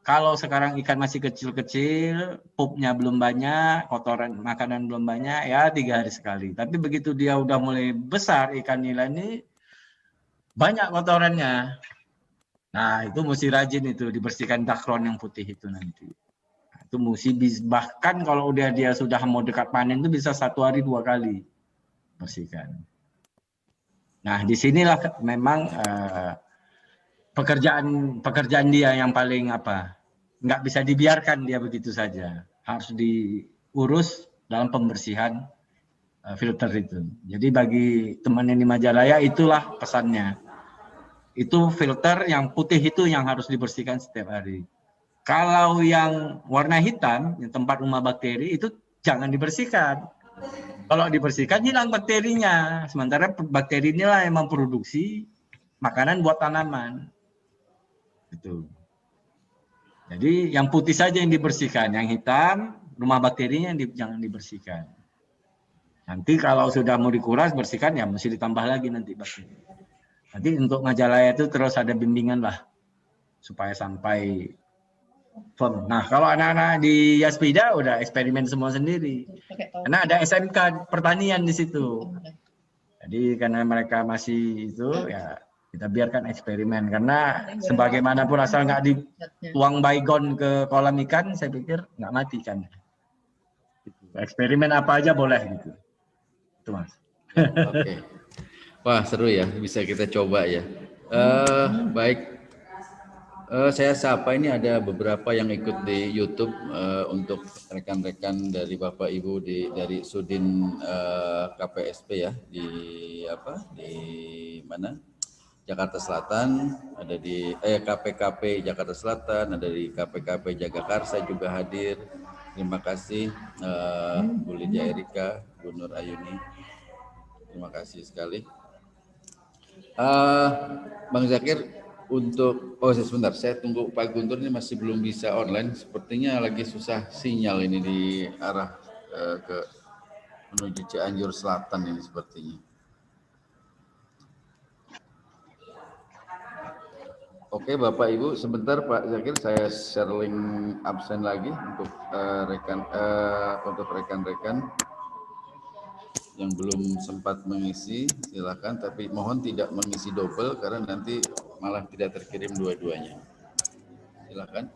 kalau sekarang ikan masih kecil-kecil, pupnya belum banyak, kotoran makanan belum banyak, ya 3 hari sekali. Tapi begitu dia udah mulai besar ikan nila ini banyak kotorannya. Nah, itu mesti rajin itu dibersihkan dakron yang putih itu nanti. Nah, itu mesti bahkan kalau dia sudah mau dekat panen itu bisa 1 hari 2 kali bersihkan. Nah, disinilah memang pekerjaan dia yang paling nggak bisa dibiarkan dia begitu saja. Harus diurus dalam pembersihan filter itu. Jadi bagi teman yang di Majalaya itulah pesannya. Itu filter yang putih itu yang harus dibersihkan setiap hari. Kalau yang warna hitam, yang tempat rumah bakteri itu jangan dibersihkan. Kalau dibersihkan hilang bakterinya. Sementara bakteri inilah yang memproduksi makanan buat tanaman. Itu. Jadi yang putih saja yang dibersihkan, yang hitam rumah bakterinya jangan dibersihkan. Nanti kalau sudah mau dikuras bersihkan ya mesti ditambah lagi nanti bakteri. Nanti untuk Majalaya itu terus ada bimbingan lah supaya sampai firm. Nah kalau anak-anak di Yaspida udah eksperimen semua sendiri, karena ada SMK pertanian di situ. Jadi karena mereka masih itu ya kita biarkan eksperimen, karena sebagaimanapun asal nggak dituang baygon ke kolam ikan, saya pikir nggak mati kan. Eksperimen apa aja boleh gitu. Itu, Mas. Oke. Wah, seru ya, bisa kita coba ya. Baik. Saya sapa ini ada beberapa yang ikut di YouTube untuk rekan-rekan dari Bapak Ibu dari Sudin KPSP ya di mana? Jakarta Selatan, ada di KPKP Jakarta Selatan, ada di KPKP Jagakarsa juga hadir. Terima kasih Bu Lydia Erika, Bu Nur Ayuni. Terima kasih sekali. Bang Zakir, sebentar, saya tunggu Pak Guntur ini masih belum bisa online. Sepertinya lagi susah sinyal ini di arah menuju Cianjur Selatan ini sepertinya. Oke, Bapak Ibu, sebentar Pak Zakir, saya share link absen lagi untuk rekan-rekan yang belum sempat mengisi, silakan, tapi mohon tidak mengisi double karena nanti malah tidak terkirim dua-duanya. Silakan.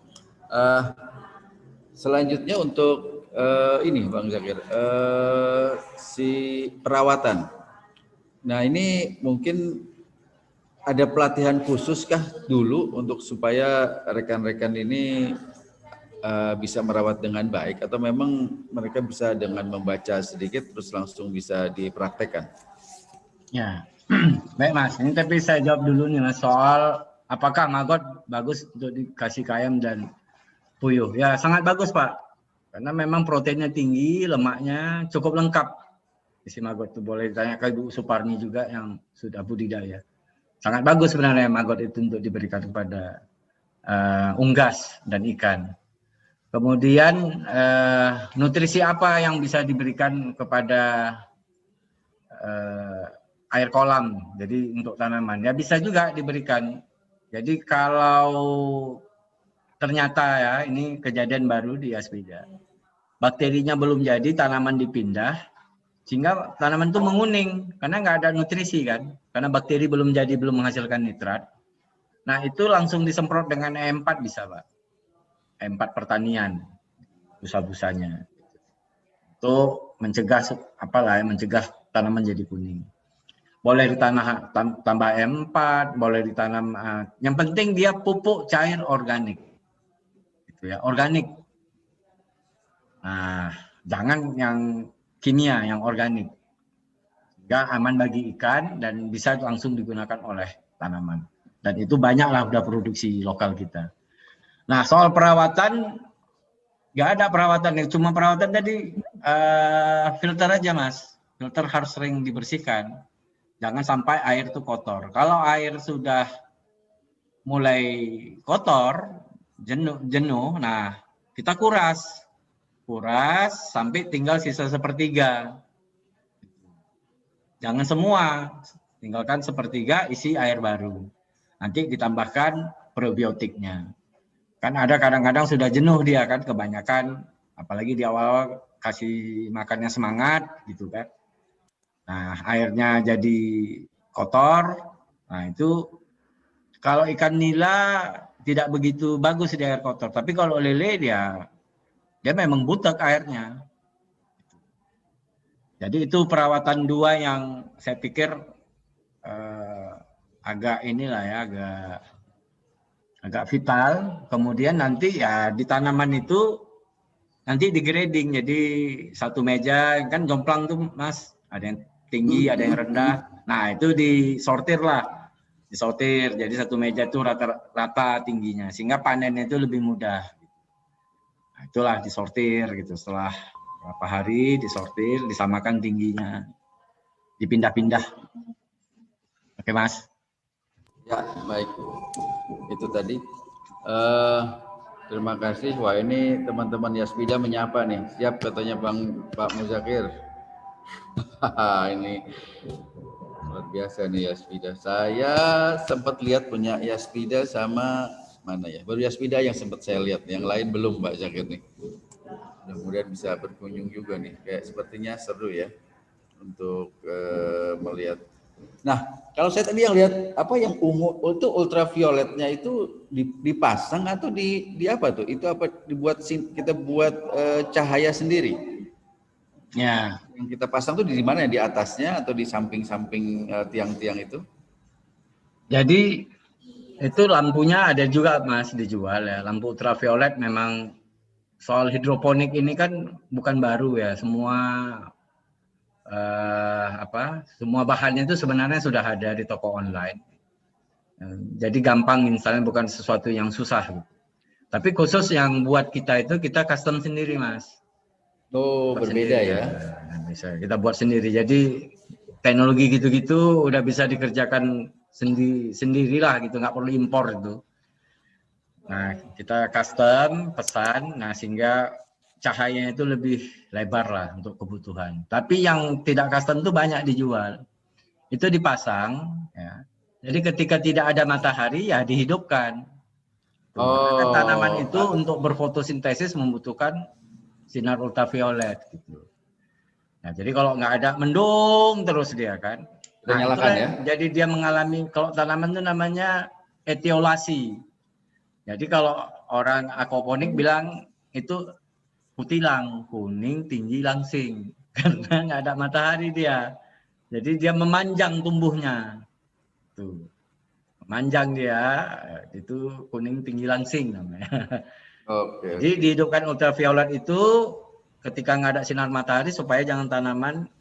Selanjutnya untuk ini Bang Zakir, si perawatan. Nah ini mungkin ada pelatihan khusus kah dulu untuk supaya rekan-rekan ini bisa merawat dengan baik, atau memang mereka bisa dengan membaca sedikit terus langsung bisa dipraktekkan? Ya, baik Mas. Ini tapi saya jawab dulu nih Mas soal apakah maggot bagus untuk dikasih ke ayam dan puyuh. Ya sangat bagus Pak, karena memang proteinnya tinggi, lemaknya cukup lengkap. Isi maggot itu boleh ditanya ke Ibu Suparni juga yang sudah budidaya. Sangat bagus sebenarnya maggot itu untuk diberikan kepada unggas dan ikan. Kemudian nutrisi apa yang bisa diberikan kepada air kolam. Jadi untuk tanaman ya bisa juga diberikan. Jadi kalau ternyata ya ini kejadian baru di Yaspida, bakterinya belum jadi, tanaman dipindah, sehingga tanaman itu menguning karena nggak ada nutrisi kan, karena bakteri belum jadi, belum menghasilkan nitrat. Nah itu langsung disemprot dengan E4 bisa Pak, E4 pertanian, busa-busanya, untuk mencegah mencegah tanaman jadi kuning. Boleh ditanam tambah E4, boleh ditanam, yang penting dia pupuk cair organik, gitu ya, organik. Nah, jangan yang kimia, yang organik. Sehingga aman bagi ikan dan bisa langsung digunakan oleh tanaman. Dan itu banyaklah udah produksi lokal kita. Nah, soal perawatan, nggak ada perawatan, cuma perawatan tadi filter aja Mas. Filter harus sering dibersihkan. Jangan sampai air itu kotor. Kalau air sudah mulai kotor, jenuh, nah kita kuras sampai tinggal sisa sepertiga. Jangan semua, tinggalkan sepertiga, isi air baru. Nanti ditambahkan probiotiknya. Kan ada kadang-kadang sudah jenuh dia kan, kebanyakan, apalagi di awal kasih makannya semangat gitu kan. Nah airnya jadi kotor, nah itu kalau ikan nila tidak begitu bagus di air kotor. Tapi kalau lele dia memang butek airnya. Jadi itu perawatan dua yang saya pikir agak inilah ya, agak vital. Kemudian nanti ya di tanaman itu nanti di grading. Jadi satu meja kan jomplang tuh Mas, ada yang tinggi, ada yang rendah. Nah itu disortir lah, disortir. Jadi satu meja itu rata-rata tingginya, sehingga panennya itu lebih mudah. Nah, itulah disortir gitu. Setelah berapa hari disortir, disamakan tingginya, dipindah-pindah. Oke Mas. Ya baik, itu tadi. Terima kasih. Wah ini teman-teman Yaspida menyapa nih. Siap katanya Pak Muzakir. Ini luar biasa nih Yaspida. Saya sempat lihat punya Yaspida sama mana ya? Baru Yaspida yang sempat saya lihat. Yang lain belum Pak Zakir nih. Mudah-mudahan bisa berkunjung juga nih. Kayak sepertinya seru ya untuk melihat. Nah, kalau saya tadi yang lihat apa yang ungu itu ultravioletnya itu dipasang atau di apa tuh? Itu apa dibuat kita buat cahaya sendiri? Ya. Yang kita pasang tuh di mana? Di atasnya atau di samping-samping tiang-tiang itu? Jadi itu lampunya ada juga Mas dijual ya. Lampu ultraviolet memang soal hidroponik ini kan bukan baru ya. Semua bahannya itu sebenarnya sudah ada di toko online. Jadi gampang, misalnya bukan sesuatu yang susah. Tapi khusus yang buat kita itu kita custom sendiri Mas. Oh buat berbeda sendiri, ya. Bisa kita buat sendiri. Jadi teknologi gitu-gitu udah bisa dikerjakan sendirilah gitu, nggak perlu impor itu. Nah kita custom pesan, nah sehingga cahayanya itu lebih lebar lah untuk kebutuhan. Tapi yang tidak custom itu banyak dijual. Itu dipasang, ya. Jadi ketika tidak ada matahari ya dihidupkan. Karena tanaman itu untuk berfotosintesis membutuhkan sinar ultraviolet gitu. Nah, jadi kalau nggak ada mendung terus dia kan. Nah, nyalakan ya. Jadi dia mengalami, kalau tanaman itu namanya etiolasi. Jadi kalau orang aquaponik bilang itu kutilang, kuning, tinggi, langsing. Karena nggak ada matahari dia. Jadi dia memanjang tumbuhnya. Tuh. Memanjang dia, itu kuning, tinggi, langsing namanya. Oke. Jadi dihidupkan ultraviolet itu ketika nggak ada sinar matahari supaya jangan tanaman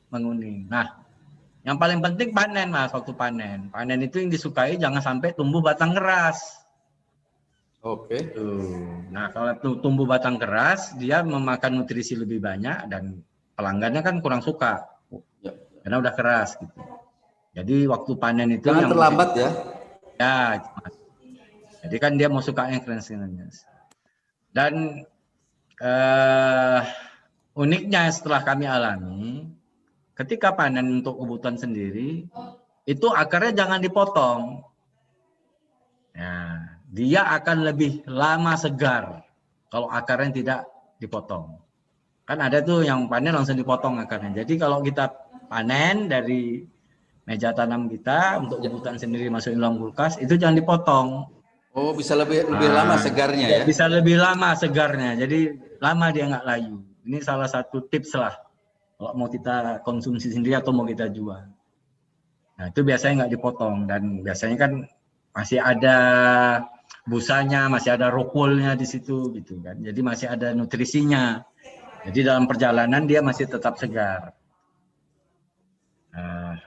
menguning. Nah, yang paling penting panen Mas, waktu panen. Panen itu yang disukai jangan sampai tumbuh batang keras. Oke. Nah, kalau tumbuh batang keras, dia memakan nutrisi lebih banyak dan pelanggannya kan kurang suka. Ya. Karena udah keras gitu. Jadi waktu panen itu jangan yang terlambat ya. Ya, jadi kan dia mau suka yang keren. Dan uniknya setelah kami alami, ketika panen untuk kebutuhan sendiri, itu akarnya jangan dipotong. Nah, dia akan lebih lama segar kalau akarnya tidak dipotong. Kan ada tuh yang panen langsung dipotong akarnya. Jadi kalau kita panen dari meja tanam kita untuk kebutuhan sendiri masukin dalam kulkas, itu jangan dipotong. Oh, bisa lebih lama segarnya ya? Bisa lebih lama segarnya. Jadi lama dia nggak layu. Ini salah satu tips lah. Kalau mau kita konsumsi sendiri atau mau kita jual. Nah, itu biasanya nggak dipotong. Dan biasanya kan masih ada busanya, masih ada rokolnya di situ gitu kan. Jadi masih ada nutrisinya. Jadi dalam perjalanan dia masih tetap segar. Nah,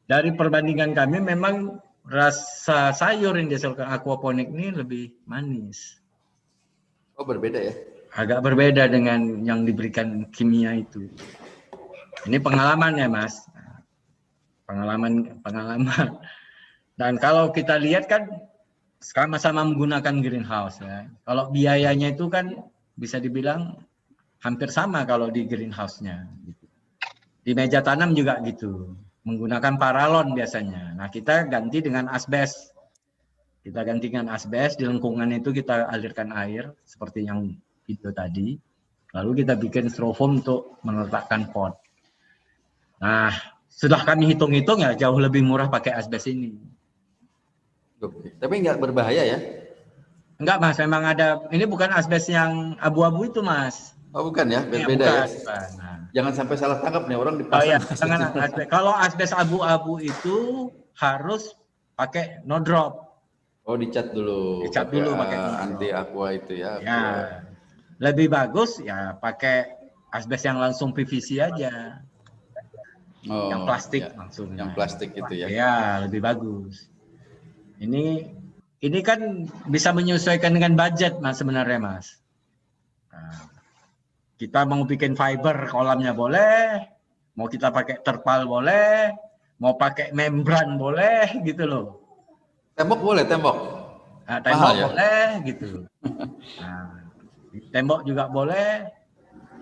dari perbandingan kami memang rasa sayur yang dihasilkan aquaponik ini lebih manis. Oh, berbeda ya? Agak berbeda dengan yang diberikan kimia itu. Ini pengalaman ya, Mas. Pengalaman. Dan kalau kita lihat kan sama-sama menggunakan greenhouse ya. Kalau biayanya itu kan bisa dibilang hampir sama kalau di greenhouse-nya. Gitu. Di meja tanam juga gitu. Menggunakan paralon biasanya. Nah, kita ganti dengan asbes. Kita ganti dengan asbes, di lengkungan itu kita alirkan air seperti yang video tadi. Lalu kita bikin styrofoam untuk meletakkan pot. Nah, sudah kami hitung-hitung ya jauh lebih murah pakai asbes ini. Oke. Tapi nggak berbahaya ya? Enggak, Mas, memang ada. Ini bukan asbes yang abu-abu itu, Mas. Oh, bukan ya? Ini Beda ya? bukan. Nah. Jangan sampai salah tangkap nih orang Oh dipasang. ya, jangan asbes. Kalau asbes abu-abu itu harus pakai no drop. Oh, dicat dulu. Dicat dulu pakai anti aqua itu ya. Ya, lebih bagus ya pakai asbes yang langsung PVC aja. Oh, yang plastik ya. langsung. Yang plastik itu ya. Ya, lebih bagus. Ini kan bisa menyesuaikan dengan budget, Mas, sebenarnya, Mas. Nah, kita mau bikin fiber kolamnya boleh, mau kita pakai terpal boleh, mau pakai membran boleh, gitu loh. Tembok boleh, tembok. Nah, tembok ya? boleh, gitu. Nah, tembok juga boleh.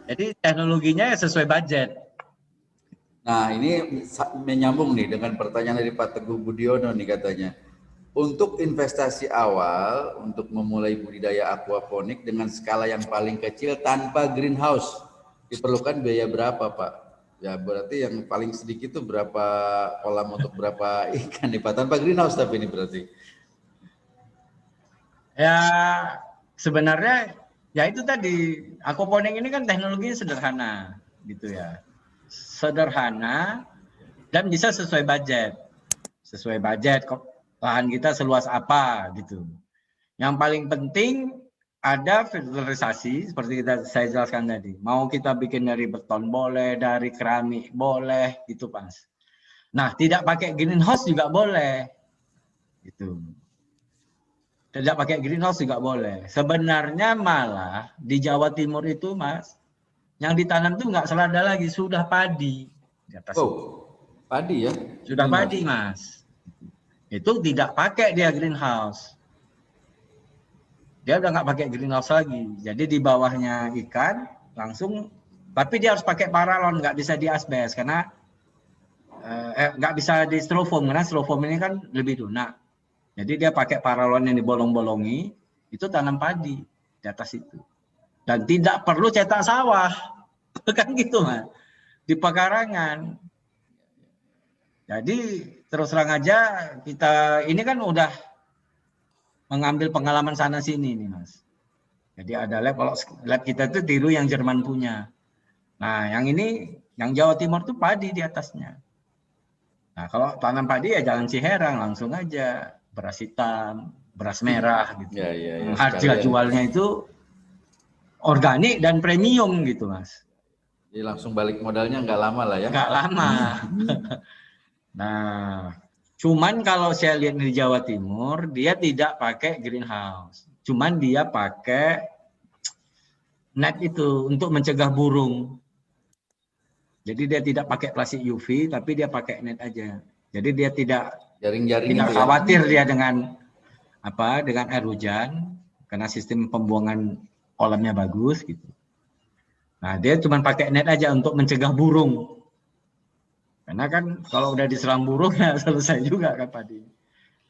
Jadi teknologinya sesuai budget. Nah, ini menyambung nih dengan pertanyaan dari Pak Teguh Budiono nih katanya. Untuk investasi awal untuk memulai budidaya aquaponik dengan skala yang paling kecil tanpa greenhouse diperlukan biaya berapa, Pak? Ya berarti yang paling sedikit itu berapa kolam untuk berapa ikan nih, Pak? Tanpa greenhouse tapi ini berarti. Ya sebenarnya ya itu tadi aquaponik ini kan teknologinya sederhana gitu ya. Sederhana dan bisa sesuai budget. Sesuai budget kok. Lahan kita seluas apa gitu. Yang paling penting ada filterisasi seperti saya jelaskan tadi. Mau kita bikin dari beton boleh, dari keramik boleh, gitu Mas. Nah, tidak pakai greenhouse juga boleh. Gitu. Tidak pakai greenhouse juga boleh. Sebenarnya malah di Jawa Timur itu, Mas, yang ditanam itu nggak selada lagi, sudah padi di atas. Oh, padi ya? Sudah padi, Mas. Itu tidak pakai dia greenhouse. Dia udah nggak pakai greenhouse lagi. Jadi di bawahnya ikan langsung, tapi dia harus pakai paralon, nggak bisa di asbes karena nggak bisa di styrofoam karena styrofoam ini kan lebih lunak. Jadi dia pakai paralon yang dibolong-bolongi, itu tanam padi di atas itu. Dan tidak perlu cetak sawah, kan gitu Mas. Di pekarangan. Jadi terus terang aja kita ini kan udah mengambil pengalaman sana sini nih Mas. Jadi ada lab, kalau lab kita itu tiru yang Jerman punya. Nah yang ini yang Jawa Timur tuh padi di atasnya. Nah kalau tanam padi ya jangan Ciherang, langsung aja beras hitam, beras merah gitu. Ya, Harga jualnya itu organik dan premium gitu Mas. Jadi langsung balik modalnya nggak lama lah ya? Nggak lama. Nah, cuman kalau saya lihat di Jawa Timur, dia tidak pakai greenhouse. Cuman dia pakai net itu untuk mencegah burung. Jadi dia tidak pakai plastik UV, tapi dia pakai net aja. Jadi dia tidak jaring-jaring tidak itu khawatir ya? dia dengan dengan air hujan, karena sistem pembuangan kolamnya bagus gitu. Nah, dia cuma pakai net aja untuk mencegah burung. Karena kan kalau udah diserang burung ya selesai juga kan padi.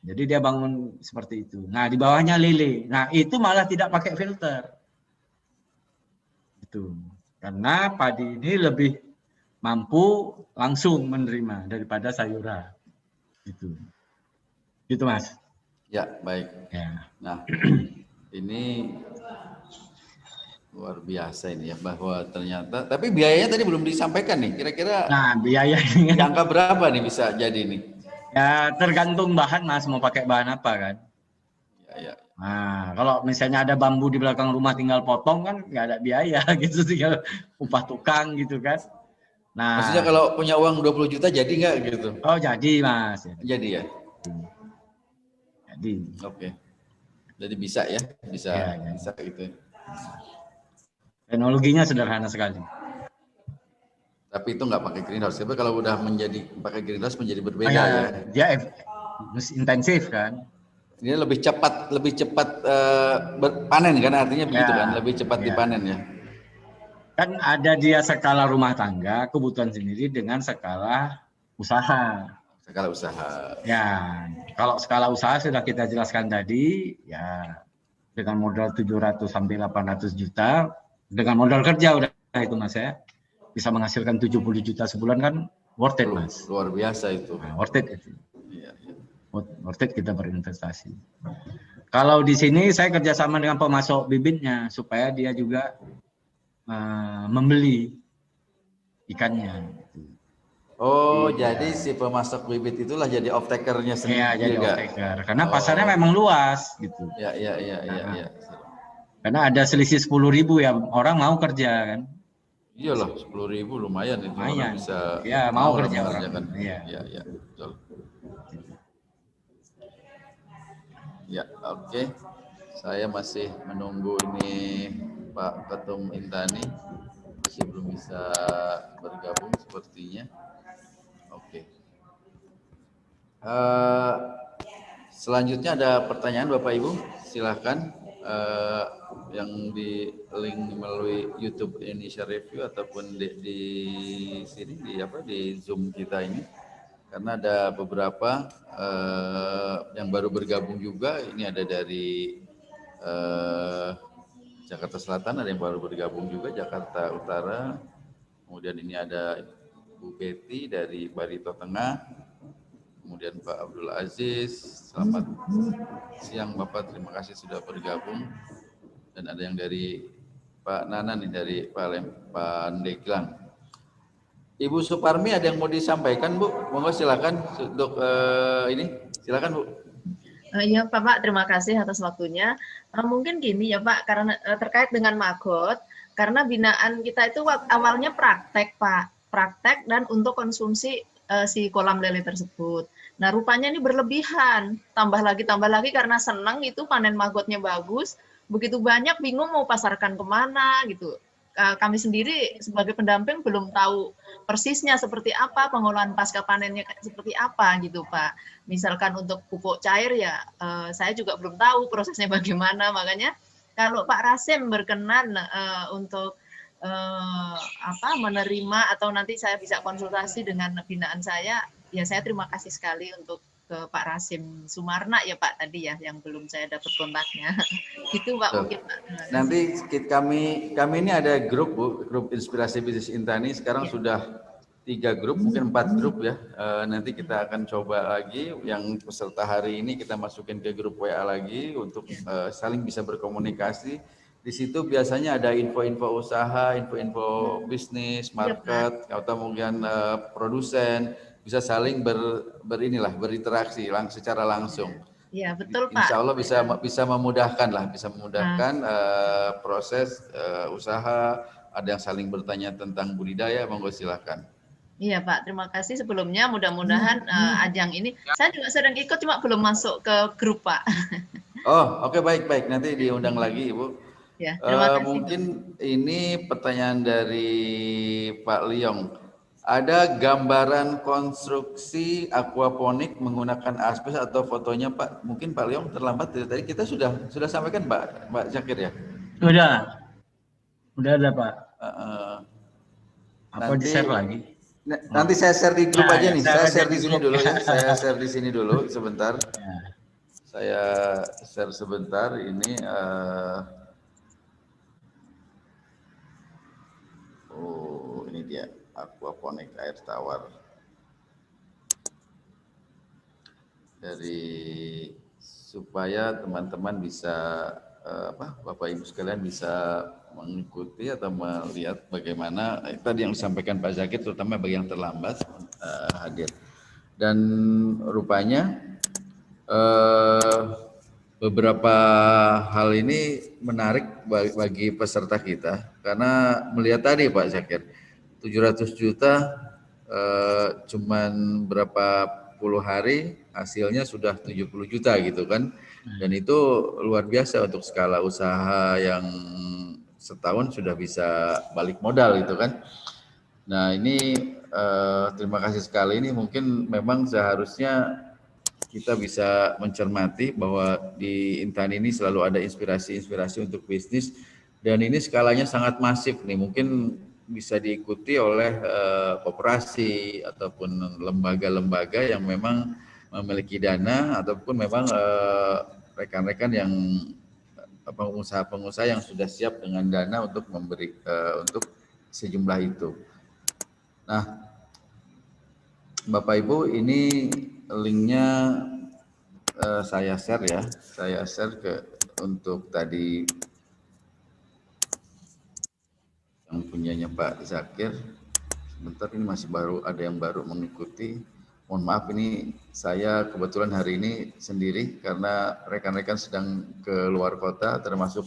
Jadi dia bangun seperti itu. Nah di bawahnya lele. Nah itu malah tidak pakai filter. Itu karena padi ini lebih mampu langsung menerima daripada sayuran. Gitu Mas. Ya, baik. Ya. Nah, ini luar biasa ini ya, bahwa ternyata, tapi biayanya tadi belum disampaikan nih, kira-kira Nah biaya ini di angka berapa nih bisa jadi nih? ya tergantung bahan Mas, mau pakai bahan apa kan. Ya. Nah kalau misalnya ada bambu di belakang rumah tinggal potong kan nggak ada biaya gitu, tinggal upah tukang gitu kan. Nah Maksudnya kalau punya uang 20 juta jadi nggak gitu? oh jadi Mas. Jadi ya? Jadi Oke. Jadi bisa ya? Bisa gitu. Teknologinya sederhana sekali. Tapi itu nggak pakai greenhouse. Tapi kalau udah pakai greenhouse menjadi berbeda ya. Dia intensif kan. Ini lebih cepat panen kan, artinya begitu kan, lebih cepat dipanen ya. Kan ada dia skala rumah tangga, kebutuhan sendiri dengan skala usaha. Skala usaha. Ya, kalau skala usaha sudah kita jelaskan tadi, ya dengan modal 700 sampai 800 juta, dengan modal kerja udah itu Mas ya, bisa menghasilkan 70 juta sebulan kan worth it Mas. Luar biasa itu. Nah, worth it itu. Iya. Worth it kita berinvestasi. Kalau di sini saya kerjasama dengan pemasok bibitnya supaya dia juga membeli ikannya. Oh, jadi si pemasok bibit itulah jadi off-taker-nya sendiri. Iya, jadi off-taker. Karena pasarnya memang luas gitu. Iya. Karena ada selisih 10.000 ya, orang mau kerja kan. Iyalah, 10.000 lumayan itu. Lumayan. Orang bisa ya, mau kerja orang. Kan. Iya, betul. Ya, oke. Saya masih menunggu ini Pak Ketum Intani, masih belum bisa bergabung sepertinya. Oke. Selanjutnya ada pertanyaan Bapak Ibu, silahkan yang di link melalui YouTube Indonesia Review ataupun di sini di Zoom kita ini. Karena ada beberapa yang baru bergabung juga, ini ada dari Jakarta Selatan, ada yang baru bergabung juga, Jakarta Utara, kemudian ini ada Bu Betty dari Barito Tengah, kemudian Pak Abdul Aziz, selamat siang Bapak, terima kasih sudah bergabung, dan ada yang dari Pak Nanan, dari Pak Pandeglang. Ibu Suparmi ada yang mau disampaikan Bu? Monggo silakan untuk ini, silakan Bu. Iya Pak, terima kasih atas waktunya. Mungkin gini ya Pak, karena terkait dengan Magot, karena binaan kita itu awalnya praktek Pak, praktek dan untuk konsumsi si kolam lele tersebut. Nah rupanya ini berlebihan, tambah lagi karena senang itu panen magotnya bagus, begitu banyak bingung mau pasarkan kemana gitu. Kami sendiri sebagai pendamping belum tahu persisnya seperti apa, pengolahan pasca panennya seperti apa gitu Pak. Misalkan untuk pupuk cair ya saya juga belum tahu prosesnya bagaimana, makanya kalau Pak Rasim berkenan untuk menerima atau nanti saya bisa konsultasi dengan binaan saya, ya saya terima kasih sekali untuk ke Pak Rasim Sumarna ya Pak tadi ya, yang belum saya dapat kontaknya. Gitu Pak. Mungkin Pak. Nanti kami ini ada grup Bu, grup Inspirasi Bisnis Intani, sekarang sudah 3 grup, mungkin 4 grup ya. Nanti kita akan coba lagi yang peserta hari ini kita masukin ke grup WA lagi untuk saling bisa berkomunikasi. Di situ biasanya ada info-info usaha, info-info bisnis, market, atau mungkin produsen, bisa saling berinteraksi secara langsung. Ya betul Pak. Insya Allah bisa memudahkan proses usaha. Ada yang saling bertanya tentang budidaya, monggo silakan. Iya Pak, terima kasih sebelumnya. Mudah-mudahan ajang ini, saya juga sedang ikut, cuma belum masuk ke grup Pak. Oh oke, baik, nanti diundang lagi Ibu. Ya, terima kasih. Mungkin ini pertanyaan dari Pak Liong. Ada gambaran konstruksi aquaponik menggunakan aspes atau fotonya Pak? Mungkin Pak Leong terlambat dari tadi, kita sudah sampaikan Mbak Zakir ya? Udah ada Pak. Apa di-share lagi? Nanti saya share di grup aja nih. Saya share di sini grup, dulu ya. ya. Saya share di sini dulu sebentar. Ya. Saya share sebentar ini. Oh, ini dia aquaponik air tawar. Dari supaya teman-teman bisa Bapak Ibu sekalian bisa mengikuti atau melihat bagaimana tadi yang disampaikan Pak Zakir, terutama bagi yang terlambat hadir. Dan rupanya beberapa hal ini menarik bagi peserta kita karena melihat tadi Pak Zakir 700 juta cuman berapa puluh hari hasilnya sudah 70 juta gitu kan, dan itu luar biasa untuk skala usaha yang setahun sudah bisa balik modal gitu kan. Nah ini terima kasih sekali, ini mungkin memang seharusnya kita bisa mencermati bahwa di Intan ini selalu ada inspirasi-inspirasi untuk bisnis, dan ini skalanya sangat masif nih, mungkin bisa diikuti oleh koperasi ataupun lembaga-lembaga yang memang memiliki dana ataupun memang rekan-rekan yang pengusaha-pengusaha yang sudah siap dengan dana untuk memberi untuk sejumlah itu. Nah, Bapak Ibu, ini linknya saya share ya, saya share untuk tadi yang punyanya Pak Zakir. Sebentar, ini masih baru, ada yang baru mengikuti. Mohon maaf, ini saya kebetulan hari ini sendiri karena rekan-rekan sedang ke luar kota, termasuk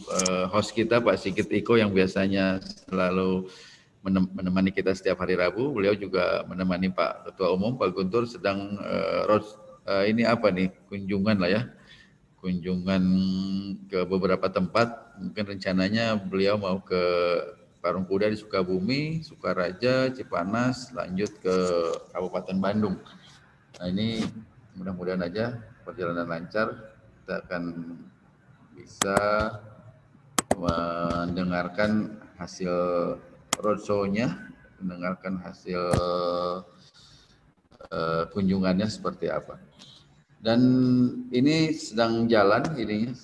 host kita Pak Sigit Iko yang biasanya selalu menemani kita setiap hari Rabu. Beliau juga menemani Pak Ketua Umum Pak Guntur sedang ini apa nih, kunjungan lah ya, kunjungan ke beberapa tempat. Mungkin rencananya beliau mau ke Parung Kuda di Sukabumi, Sukaraja, Cipanas, lanjut ke Kabupaten Bandung. Nah ini mudah-mudahan aja perjalanan lancar, kita akan bisa mendengarkan hasil roadshow-nya, mendengarkan hasil kunjungannya seperti apa. Dan ini sedang jalan ininya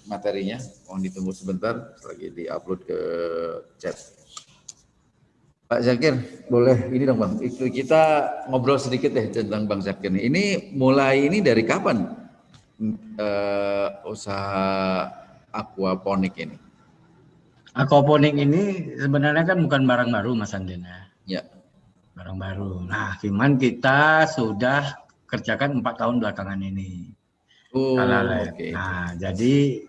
materinya, mohon ditunggu sebentar lagi di-upload ke chat. Pak Zakir, boleh ini dong Bang, kita ngobrol sedikit deh tentang Bang Zakir. Ini mulai ini dari kapan usaha aquaponik ini? Aquaponik ini sebenarnya kan bukan barang baru Mas Andina. Ya. Barang baru. Nah, cuman kita sudah kerjakan 4 tahun belakangan ini. Oh, okay. Nah, jadi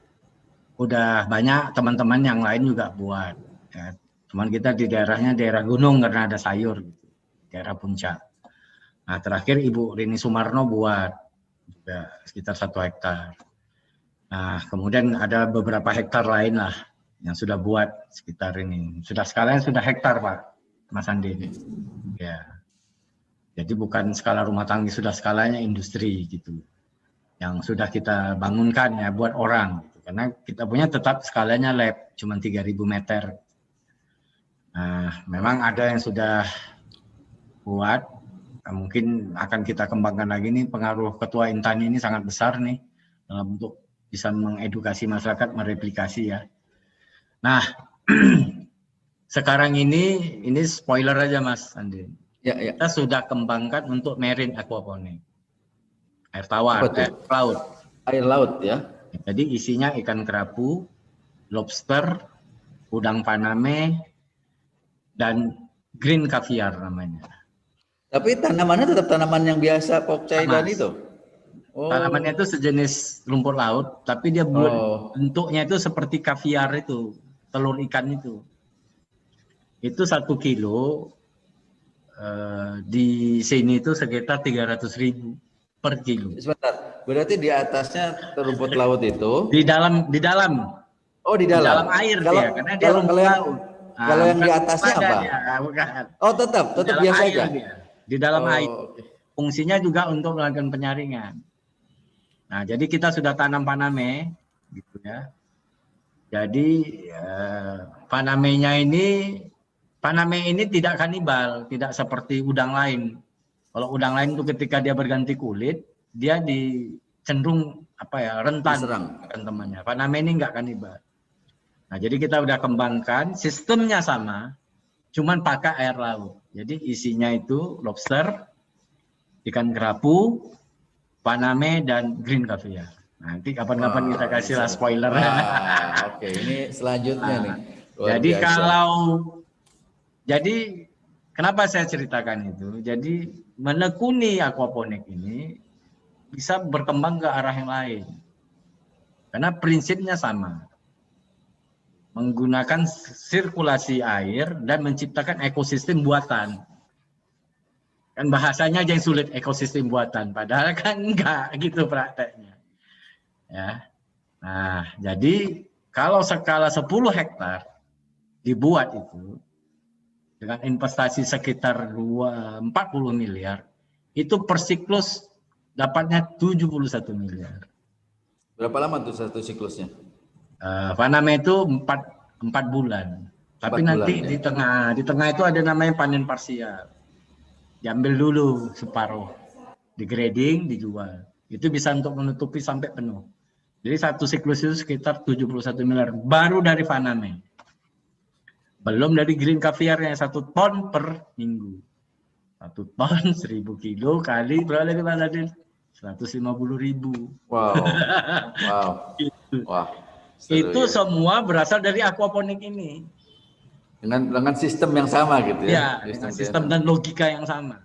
udah banyak teman-teman yang lain juga buat. Ya. Cuman kita di daerahnya daerah gunung karena ada sayur, gitu. Daerah puncak. Nah, terakhir Ibu Rini Sumarno buat juga sekitar 1 hektar. Nah, kemudian ada beberapa hektar lain lah yang sudah buat sekitar ini. Sudah skalanya sudah hektar Pak, Mas Andi. Ya. Jadi bukan skala rumah tangga, sudah skalanya industri gitu. Yang sudah kita bangunkan ya buat orang. Gitu. Karena kita punya tetap skalanya lab, cuma 3.000 meter. Nah, memang ada yang sudah buat, mungkin akan kita kembangkan lagi nih. Pengaruh Ketua Intan ini sangat besar nih dalam bentuk bisa mengedukasi masyarakat, mereplikasi ya. Nah, sekarang ini spoiler aja Mas Andi. Ya. Kita sudah kembangkan untuk marine aquaponik. Air tawar, air laut. Air laut ya. Jadi isinya ikan kerapu, lobster, udang paname, dan green caviar namanya. Tapi tanamannya tetap tanaman yang biasa pokcai dan itu? Oh. Tanamannya itu sejenis rumput laut, tapi dia bentuknya itu seperti caviar itu. Telur ikan itu 1 kilo di sini itu sekitar 300.000 per kilo. Sebentar, berarti di atasnya rumput laut itu? Di dalam. Oh di dalam air kalau, dia, karena dia rumput laut. Kalau yang di atasnya apa? Bukan. Oh tetap biasa aja. Di dalam air. Fungsinya juga untuk melakukan penyaringan. Nah jadi kita sudah tanam paname, gitu ya. Jadi panamenya ini Faname ini tidak kanibal, tidak seperti udang lain. Kalau udang lain itu ketika dia berganti kulit, dia cenderung rentan Diserang. dengan temannya. Faname ini enggak kanibal. Nah, jadi kita udah kembangkan, sistemnya sama, cuman pakai air laut. Jadi isinya itu lobster, ikan kerapu, faname, dan green caviar. Nanti kapan-kapan kita kasih lah spoiler. Oke, ini selanjutnya nih. Luar Jadi biasa. jadi kenapa saya ceritakan itu? Jadi menekuni aquaponik ini bisa berkembang ke arah yang lain. Karena prinsipnya sama. Menggunakan sirkulasi air dan menciptakan ekosistem buatan. Kan bahasanya aja yang sulit, ekosistem buatan. Padahal kan enggak gitu prakteknya. Ya. Nah, jadi kalau skala 10 hektar dibuat itu dengan investasi sekitar 40 miliar, itu per siklus dapatnya 71 miliar. Berapa lama tuh satu siklusnya? Faname itu 4 bulan. Tapi 4 nanti bulan, di tengah itu ada namanya panen parsial. Diambil dulu separuh, digrading, dijual. Itu bisa untuk menutupi sampai penuh. Jadi satu siklus itu sekitar 71 miliar baru dari Faname. Belum dari green caviar yang 1 ton per minggu. 1 ton 1000 kilo kali berapa lagi Pak Nadine? 150.000. Wow. Wow. Gitu. Wah. Seru, Itu ya. semua berasal dari aquaponik ini. Dengan sistem yang sama gitu ya. Ya, dengan sistem dan logika yang sama.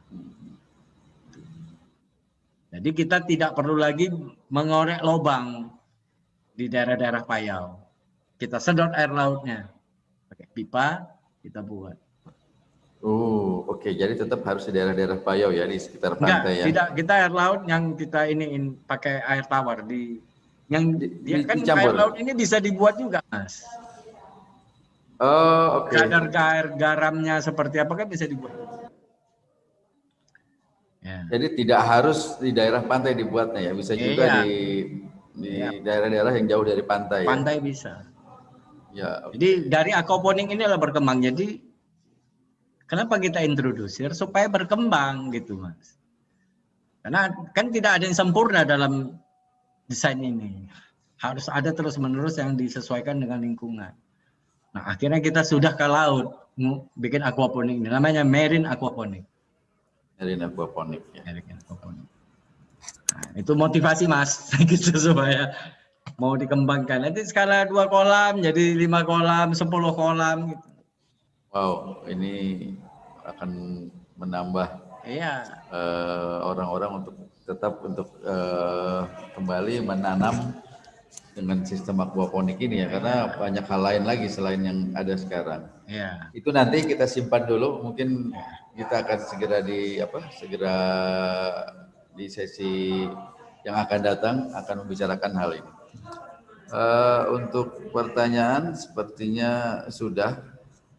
Jadi kita tidak perlu lagi mengorek lubang di daerah-daerah payau. Kita sedot air lautnya. Pakai pipa, kita buat. Oke. Jadi tetap harus di daerah-daerah payau ya, di sekitar Enggak, pantai ya. tidak, kita air laut yang kita iniin pakai air tawar dicampur. air laut ini bisa dibuat juga, Mas. Oh, oke. Kadar air garamnya seperti apa kan bisa dibuat. Ya. Jadi tidak harus di daerah pantai dibuatnya ya, bisa juga di daerah-daerah yang jauh dari pantai. Pantai ya? bisa. Ya. Jadi dari aquaponik ini adalah berkembang. Jadi kenapa kita introdusir supaya berkembang gitu, Mas. Karena kan tidak ada yang sempurna dalam desain ini. Harus ada terus-menerus yang disesuaikan dengan lingkungan. Nah, akhirnya kita sudah ke laut bikin aquaponik ini. Namanya marine aquaponik. Marine aquaponik ya. Marine aquaponik. Nah, itu motivasi Mas gitu supaya mau dikembangkan. Nanti skala 2 kolam jadi 5 kolam, 10 kolam gitu. Wow, ini akan menambah orang-orang untuk tetap kembali menanam dengan sistem aquaponik ini ya, karena banyak hal lain lagi selain yang ada sekarang. Ya. Itu nanti kita simpan dulu, mungkin kita akan segera di sesi yang akan datang akan membicarakan hal ini. Untuk pertanyaan sepertinya sudah.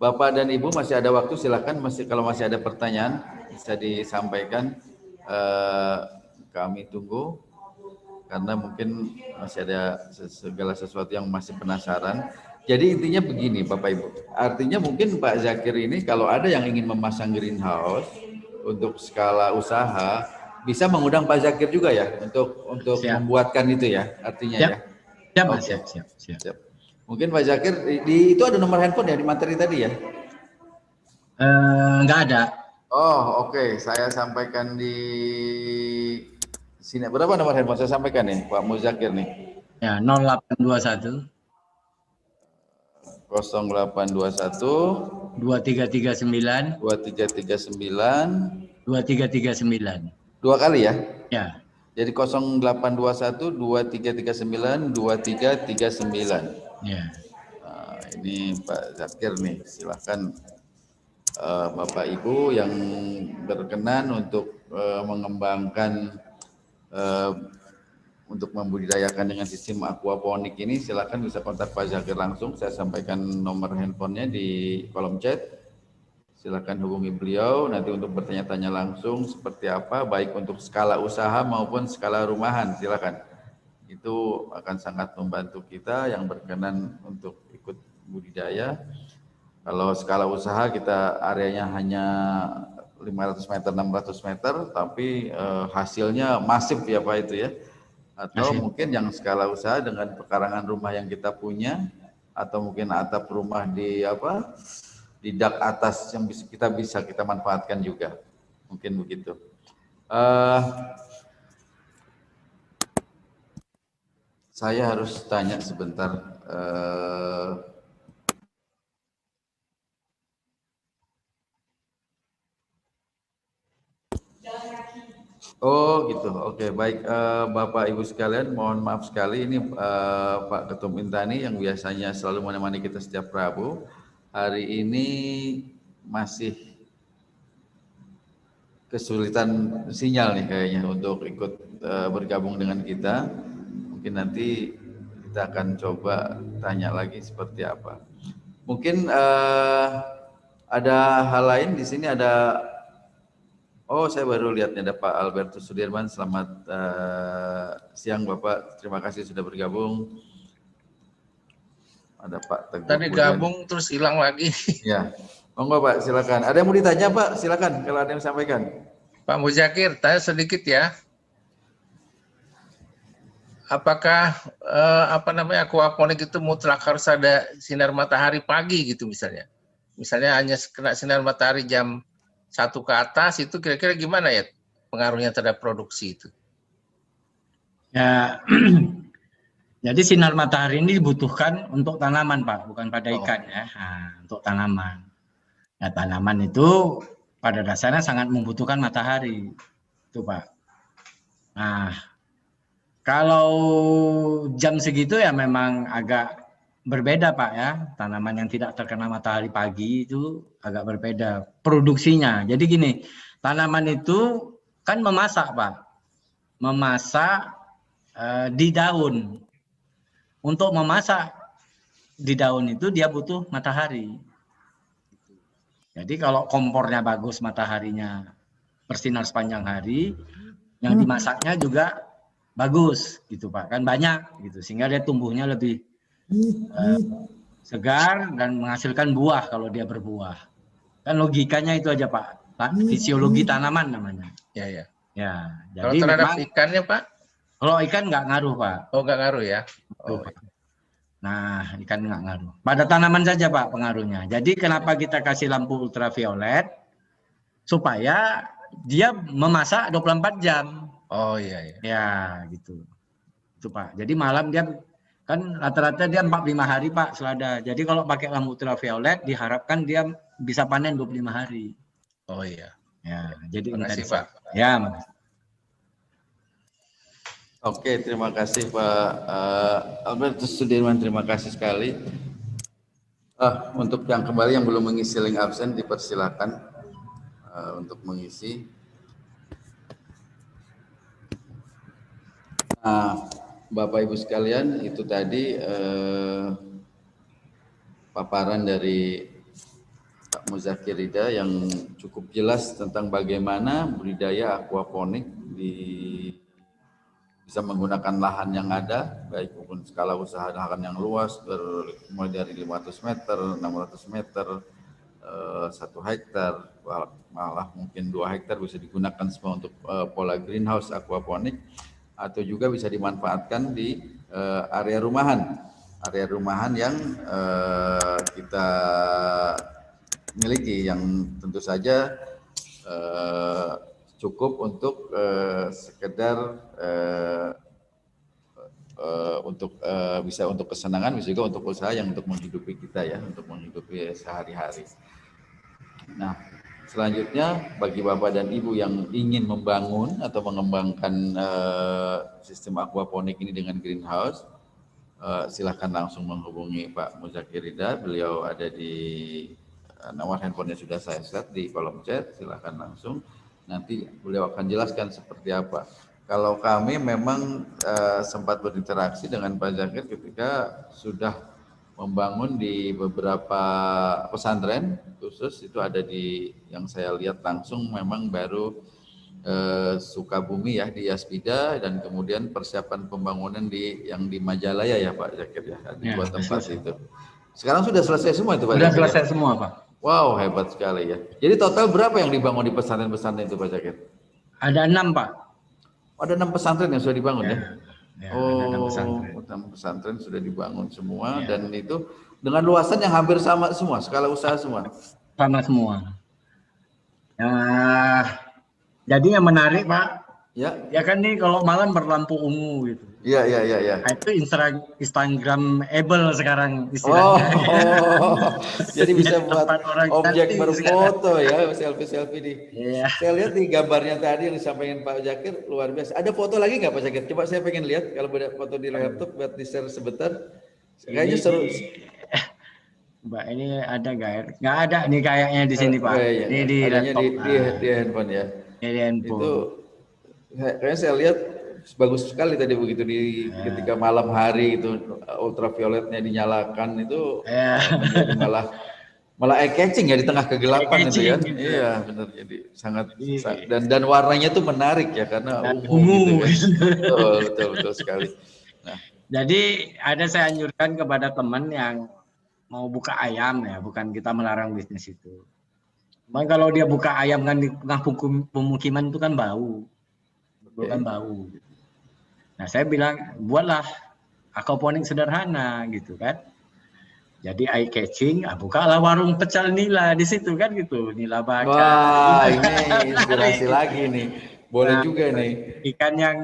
Bapak dan Ibu masih ada waktu, silakan kalau masih ada pertanyaan bisa disampaikan. Kami tunggu karena mungkin masih ada segala sesuatu yang masih penasaran. Jadi intinya begini Bapak Ibu, artinya mungkin Pak Zakir ini kalau ada yang ingin memasang greenhouse untuk skala usaha bisa mengundang Pak Zakir juga ya untuk membuatkan itu ya, artinya ya. Siap, Mas. Siap. Mungkin Pak Zakir itu ada nomor handphone ya di materi tadi ya? Enggak ada. Oh, oke. Saya sampaikan di sini. Berapa nomor handphone saya sampaikan nih, Pak Muzakir nih? Ya, 0821 0821 2339 2339 2339. 2 kali ya? Ya. Jadi 0821 2339 2339. Ya. Nah, ini Pak Zakir nih, silahkan Bapak Ibu yang berkenan untuk mengembangkan untuk membudidayakan dengan sistem aquaponik ini, silakan bisa kontak Pak Zakir langsung. Saya sampaikan nomor handphonenya di kolom chat. Silakan hubungi beliau nanti untuk bertanya-tanya langsung seperti apa, baik untuk skala usaha maupun skala rumahan. Silakan. Itu akan sangat membantu kita yang berkenan untuk ikut budidaya. Kalau skala usaha kita areanya hanya 500 meter, 600 meter, tapi hasilnya masif ya Pak itu ya. Atau Masif. mungkin yang skala usaha dengan pekarangan rumah yang kita punya, atau mungkin atap rumah di di dak atas yang bisa kita manfaatkan juga. Mungkin begitu. Saya harus tanya sebentar. Oh gitu, oke baik. Bapak Ibu sekalian, mohon maaf sekali ini Pak Ketum Intani yang biasanya selalu menemani kita setiap Rabu, hari ini masih kesulitan sinyal nih kayaknya untuk ikut bergabung dengan kita. Mungkin nanti kita akan coba tanya lagi seperti apa. Mungkin ada hal lain di sini ada. Oh, saya baru lihat ada Pak Albertus Sudirman. Selamat siang Bapak. Terima kasih sudah bergabung. Ada Pak Teguh. Tadi gabung terus hilang lagi. Ya, monggo Pak, silakan. Ada yang mau ditanya Pak? Silakan kalau ada yang sampaikan. Pak Muzakir, tanya sedikit ya. Apakah aquaponik itu mutlak harus ada sinar matahari pagi gitu misalnya? Misalnya hanya kena sinar matahari jam 1 ke atas, itu kira-kira gimana ya pengaruhnya terhadap produksi itu? Ya, jadi sinar matahari ini dibutuhkan untuk tanaman Pak, bukan pada ikan ya. Nah, untuk tanaman. Nah, tanaman itu pada dasarnya sangat membutuhkan matahari, itu Pak. Nah, kalau jam segitu ya memang agak berbeda Pak ya. Tanaman yang tidak terkena matahari pagi itu agak berbeda produksinya. Jadi gini, tanaman itu kan memasak Pak, memasak di daun. Untuk memasak di daun itu dia butuh matahari. Jadi kalau kompornya bagus, mataharinya bersinar sepanjang hari, yang dimasaknya juga bagus gitu Pak, kan banyak gitu, sehingga dia tumbuhnya lebih segar dan menghasilkan buah kalau dia berbuah. Kan logikanya itu aja Pak, fisiologi tanaman namanya. Ya. Ya, Kalau jadi terhadap memang ikannya Pak? kalau ikan nggak ngaruh Pak. Oh, nggak ngaruh ya? Oh. Nah, ikan nggak ngaruh. Pada tanaman saja Pak pengaruhnya. Jadi kenapa kita kasih lampu ultraviolet? Supaya dia memasak 24 jam. Oh iya. Ya, gitu. Itu Pak. Jadi malam dia kan rata-rata dia 45 hari Pak selada. Jadi kalau pakai lampu ultraviolet diharapkan dia bisa panen 25 hari. Oh iya. Ya, jadi makasih intensif. Pak. Ya, makasih. Oke, terima kasih Pak Albertus Sudirman, terima kasih sekali. Untuk yang kembali yang belum mengisi link absen, dipersilakan untuk mengisi. Bapak Ibu sekalian, itu tadi paparan dari Pak Muzakir Ridha yang cukup jelas tentang bagaimana budidaya aquaponik bisa menggunakan lahan yang ada, baik maupun skala usaha lahan yang luas, mulai dari 500 meter, 600 meter, 1 hektar, malah mungkin 2 hektar bisa digunakan semua untuk pola greenhouse aquaponik, atau juga bisa dimanfaatkan di area rumahan yang kita miliki, yang tentu saja cukup untuk sekedar bisa untuk kesenangan, bisa juga untuk usaha yang untuk menghidupi kita ya, untuk menghidupi sehari-hari. Nah, selanjutnya bagi Bapak dan Ibu yang ingin membangun atau mengembangkan sistem aquaponik ini dengan greenhouse, silahkan langsung menghubungi Pak Muzakir Ridha. Beliau ada di nomor handphonenya sudah saya set di kolom chat, silahkan langsung. Nanti beliau akan jelaskan seperti apa. Kalau kami memang sempat berinteraksi dengan Pak Zakir ketika sudah membangun di beberapa pesantren khusus, itu ada di yang saya lihat langsung memang baru Sukabumi ya, di Yaspida, dan kemudian persiapan pembangunan yang di Majalaya ya Pak Zakir ya, di dua tempat itu. Sekarang sudah selesai semua itu Pak Sudah Zakir, ya? selesai semua, Pak. Wow, hebat sekali ya. Jadi total berapa yang dibangun di pesantren-pesantren itu Pak Zakir? Ada 6, Pak. Ada 6 pesantren yang sudah dibangun ya? Ya, ada 6 pesantren. 6 pesantren sudah dibangun semua dan itu dengan luasan yang hampir sama semua, skala usaha semua. Sama semua. Ya, jadi yang menarik, Pak, ya kan nih kalau malam berlampu ungu gitu. Iya. Nah, itu Instagramable sekarang istilahnya. Jadi bisa buat objek berfoto sekarang. ya, selfie di. Iya. Saya lihat di gambarnya tadi yang disampaikan Pak Zakir luar biasa. Ada foto lagi nggak Pak Zakir? Coba saya pengen lihat kalau ada foto di laptop buat di-share sebentar. Kayaknya seru. Mbak, ini ada nggak? Nggak ada nih kayaknya di sini, Pak. Iya. Ini di laptop. Di handphone ya. Di handphone. Itu kayaknya saya lihat bagus sekali tadi begitu ketika malam hari itu ultravioletnya dinyalakan itu malah eye catching ya di tengah kegelapan itu ya. Iya benar, jadi sangat dan warnanya tuh menarik ya karena ungu gitu kan. Betul sekali. Nah, jadi saya anjurkan kepada teman yang mau buka ayam ya, bukan kita melarang bisnis itu. Cuman kalau dia buka ayam kan di tengah pemukiman itu kan bau. Kan bau. Nah, saya bilang buatlah aquaponik sederhana gitu kan. Jadi eye catching, bukalah warung pecel nila di situ kan gitu, nila bakar. Wah, ini inspirasi lagi nih. Boleh juga nih. Ikan yang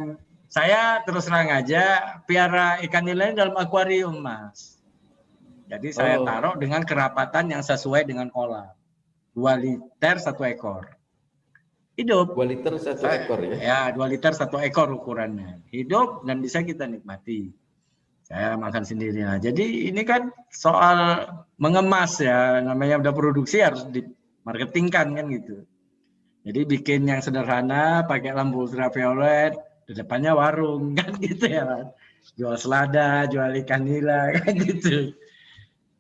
saya terus terang aja piara ikan nila ini dalam akuarium, Mas. Jadi saya taruh dengan kerapatan yang sesuai dengan kolam. 2 liter 1 ekor. Hidup. 2 liter 1 ekor ya? Ya, 2 liter 1 ekor ukurannya. Hidup dan bisa kita nikmati. Saya makan sendiri. Nah, jadi ini kan soal mengemas ya, namanya udah produksi harus dimarketingkan kan gitu. Jadi bikin yang sederhana, pakai lampu ultraviolet, di depannya warung kan gitu ya. Jual selada, jual ikan nila kan gitu.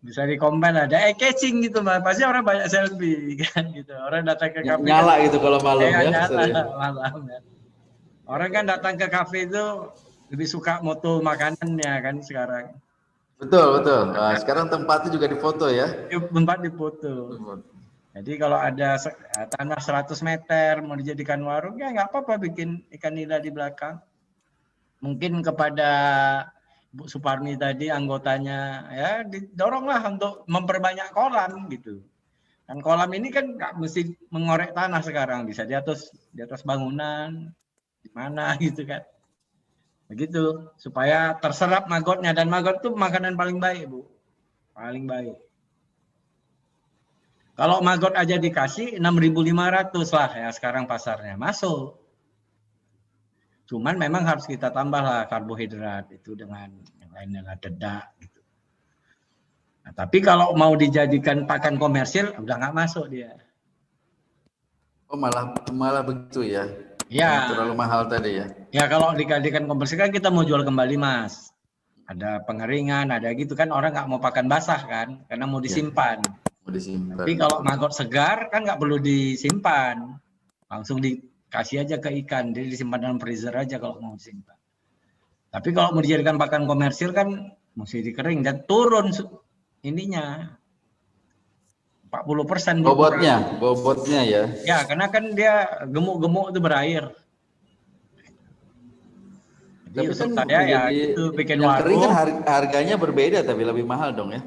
Bisa di-combine ada catching gitu Mas. Pasti orang banyak selfie kan gitu. Orang datang ke kafe nyala kan, gitu kalau malam ya. Nyala malam ya. Orang kan datang ke kafe itu lebih suka moto makanannya kan sekarang. Betul. Nah, sekarang tempatnya juga difoto ya. Tempat difoto. Jadi kalau ada tanah 100 meter mau dijadikan warung ya nggak apa-apa bikin ikan nila di belakang. Mungkin kepada Bu Suparmi tadi anggotanya ya didoronglah untuk memperbanyak kolam gitu. Dan kolam ini kan nggak mesti mengorek tanah sekarang, bisa di atas bangunan, di mana gitu kan. Begitu supaya terserap magotnya, dan magot itu makanan paling baik, Bu. Paling baik. Kalau magot aja dikasih 6.500 lah ya sekarang pasarnya, masuk. Cuman memang harus kita tambahlah karbohidrat itu dengan yang lainnya lah, dedak gitu. Nah, tapi kalau mau dijadikan pakan komersil udah nggak masuk dia. Oh malah begitu ya? Ya. Terlalu mahal tadi ya? Ya kalau dijadikan komersil kan kita mau jual kembali Mas. Ada pengeringan, ada gitu kan orang nggak mau pakan basah kan, karena mau disimpan. Mau disimpan. Tapi kalau maggot segar kan nggak perlu disimpan, langsung kasih aja ke ikan, jadi disimpan dalam freezer aja kalau mau simpan. Tapi kalau mau dijadikan pakan komersil kan mesti dikering dan turun ininya 40%. Bobotnya ya? Ya, karena kan dia gemuk-gemuk itu berair. Jadi tapi kan saya ya itu bikin yang warung. Kering kan harganya berbeda tapi lebih mahal dong ya?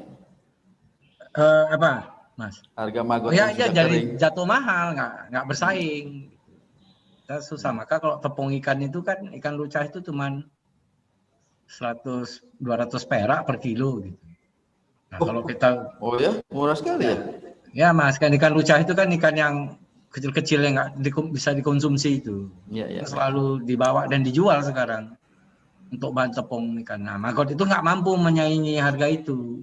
Apa, Mas? Harga maggot ya jadi jatuh mahal, nggak bersaing. Susah, maka kalau tepung ikan itu kan ikan lucah itu cuman 100-200 perak per kilo gitu. Nah, kalau kita ya murah sekali ya? Ya Mas, kan ikan lucah itu kan ikan yang kecil-kecil yang nggak bisa dikonsumsi itu. Ya. Selalu dibawa dan dijual sekarang untuk bahan tepung ikan. Nah, maggot itu nggak mampu menyaingi harga itu.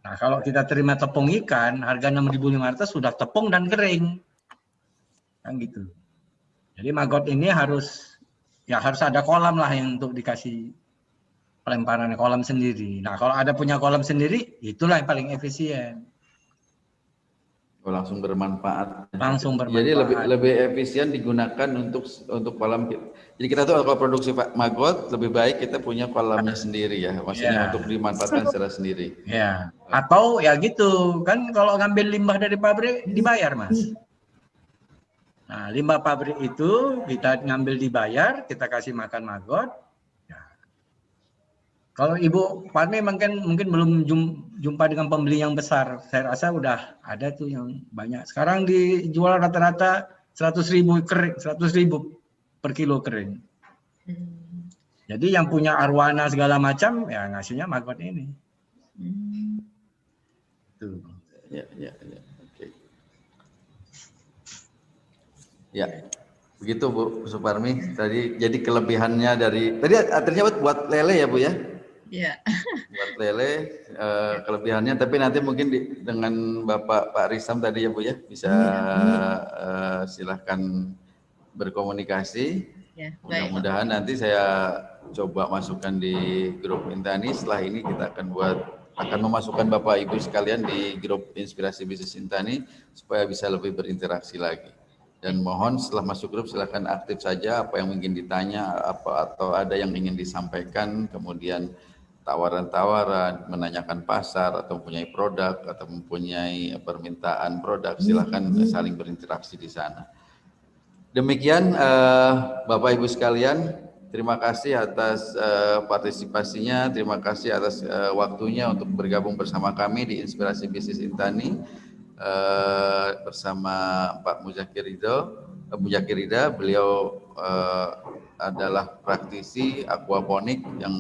Nah, kalau kita terima tepung ikan harga 6.500 sudah tepung dan kering. Kan gitu. Jadi maggot ini harus ada kolam lah yang untuk dikasih pelemparan kolam sendiri. Nah, kalau ada punya kolam sendiri, itulah yang paling efisien. langsung bermanfaat. Langsung bermanfaat. Jadi lebih efisien digunakan untuk kolam. Jadi kita tuh kalau produksi maggot lebih baik kita punya kolamnya sendiri ya, maksudnya untuk dimanfaatkan secara sendiri. Ya, atau ya gitu kan, kalau ngambil limbah dari pabrik dibayar, Mas. Nah, limbah pabrik itu kita ngambil dibayar, kita kasih makan maggot. Ya. Kalau Ibu Parmi mungkin belum jumpa dengan pembeli yang besar. Saya rasa udah ada tuh yang banyak. Sekarang dijual rata-rata 100.000 kering, 100.000 per kilo kering. Jadi yang punya arwana segala macam ya ngasihnya maggot ini. Tuh. Ya. Oke. Ya, begitu Bu Suparmi. Tadi jadi kelebihannya tadi artinya buat lele ya Bu ya? Iya. Buat lele kelebihannya, tapi nanti mungkin dengan Pak Risam tadi ya Bu ya, bisa silahkan berkomunikasi. Ya, Mudah-mudahan nanti saya coba masukkan di grup Intani. Setelah ini kita akan memasukkan Bapak Ibu sekalian di grup Inspirasi Bisnis Intani supaya bisa lebih berinteraksi lagi. Dan mohon setelah masuk grup silakan aktif saja, apa yang ingin ditanya atau ada yang ingin disampaikan, kemudian tawaran-tawaran, menanyakan pasar atau mempunyai produk atau mempunyai permintaan produk, silakan saling berinteraksi di sana. Demikian Bapak Ibu sekalian, terima kasih atas partisipasinya, terima kasih atas waktunya untuk bergabung bersama kami di Inspirasi Bisnis Intani bersama Pak Muzakir Ridha. Beliau adalah praktisi aquaponik yang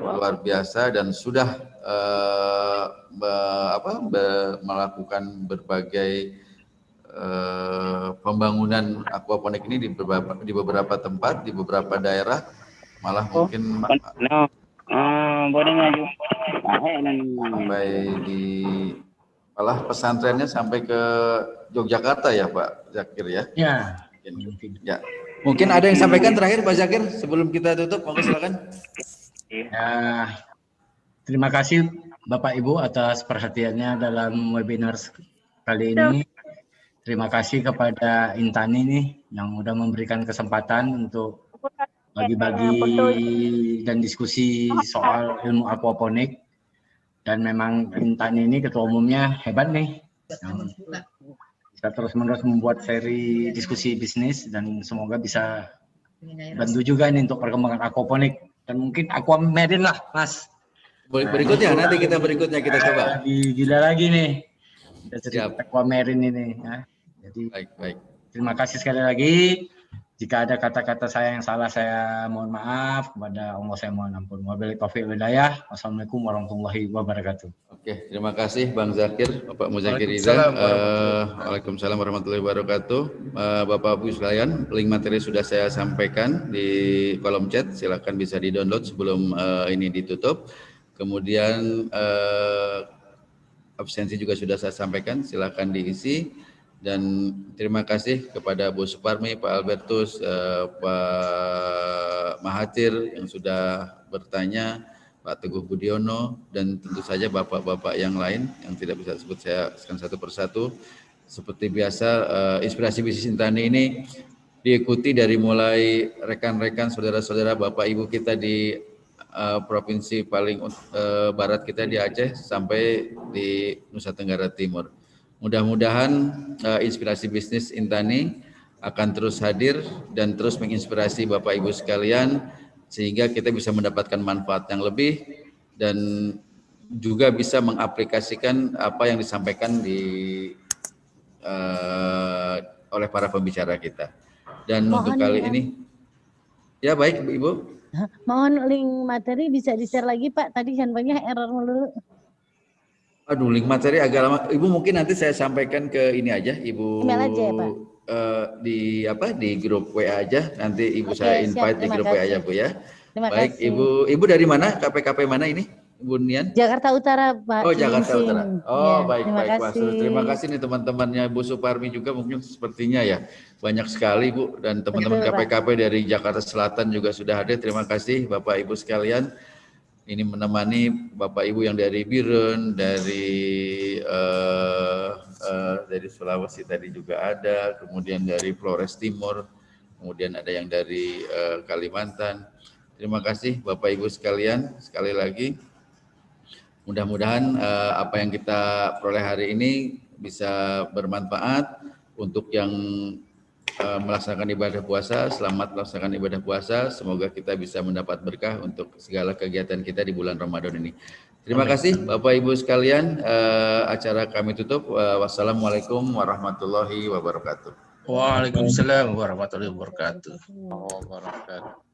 luar biasa dan sudah melakukan berbagai pembangunan aquaponik ini di beberapa tempat, di beberapa daerah, malah mungkin sampai di malah pesantrennya sampai ke Yogyakarta ya Pak Zakir ya? Ya. Ya. Mungkin ada yang sampaikan terakhir Pak Zakir sebelum kita tutup, monggo silakan. Ya, terima kasih Bapak Ibu atas perhatiannya dalam webinar kali ini. Terima kasih kepada Intani nih yang udah memberikan kesempatan untuk bagi-bagi dan diskusi soal ilmu aquaponik. Dan memang Intani ini ketua umumnya hebat nih. Bisa terus-menerus membuat seri diskusi bisnis dan semoga bisa bantu juga nih untuk perkembangan aquaponik dan mungkin aquamarine lah, Mas. Berikutnya nanti kita coba. Gila lagi nih. Kita cerita aquamarine ini ya. Jadi baik. Terima kasih sekali lagi. Jika ada kata-kata saya yang salah, saya mohon maaf. Kepada Allah saya mohon ampun. Wabillahi taufiq wal hidayah. Wassalamualaikum warahmatullahi wabarakatuh. Oke, terima kasih Bang Zakir, Bapak Muzakir Ridha. Waalaikumsalam warahmatullahi wabarakatuh. Bapak Ibu sekalian, link materi sudah saya sampaikan di kolom chat. Silakan bisa di-download sebelum ini ditutup. Kemudian absensi juga sudah saya sampaikan, silakan diisi. Dan terima kasih kepada Bu Suparmi, Pak Albertus, Pak Mahathir yang sudah bertanya, Pak Teguh Budiono, dan tentu saja bapak-bapak yang lain yang tidak bisa disebut, saya akan satu persatu. Seperti biasa, Inspirasi Bisnis Intani ini diikuti dari mulai rekan-rekan, saudara-saudara, bapak ibu kita di provinsi paling barat kita di Aceh sampai di Nusa Tenggara Timur. Mudah-mudahan Inspirasi Bisnis Intani akan terus hadir dan terus menginspirasi Bapak Ibu sekalian sehingga kita bisa mendapatkan manfaat yang lebih dan juga bisa mengaplikasikan apa yang disampaikan oleh para pembicara kita. Dan untuk kali ini, ya baik Ibu. Mohon link materi bisa di-share lagi Pak, tadi handphonenya error melulu. Aduh, link materi agak lama. Ibu mungkin nanti saya sampaikan ke ini aja, Ibu. Email aja ya, Pak. Di grup WA aja. Nanti Ibu saya invite di grup WA aja, Bu ya. Terima Baik, kasih. Ibu dari mana? KPKP mana ini, Ibu Nian? Jakarta Utara, Pak. Oh, Jakarta Utara. Oh, ya, baik, terima Pak. kasih. Terima kasih nih teman-temannya Bu Suparmi juga mungkin sepertinya ya. Banyak sekali, Bu, dan teman-teman Betul, Pak. KPKP dari Jakarta Selatan juga sudah hadir. Terima kasih Bapak Ibu sekalian. ini menemani Bapak Ibu yang dari Biren, dari Sulawesi tadi juga ada, kemudian dari Flores Timur, kemudian ada yang dari Kalimantan. Terima kasih Bapak Ibu sekalian, sekali lagi. Mudah-mudahan apa yang kita peroleh hari ini bisa bermanfaat untuk yang melaksanakan ibadah puasa. Selamat melaksanakan ibadah puasa. Semoga kita bisa mendapat berkah untuk segala kegiatan kita di bulan Ramadan ini. Terima kasih Bapak Ibu sekalian. Acara kami tutup. Wassalamualaikum warahmatullahi wabarakatuh. Waalaikumsalam warahmatullahi wabarakatuh. Wabarakatuh.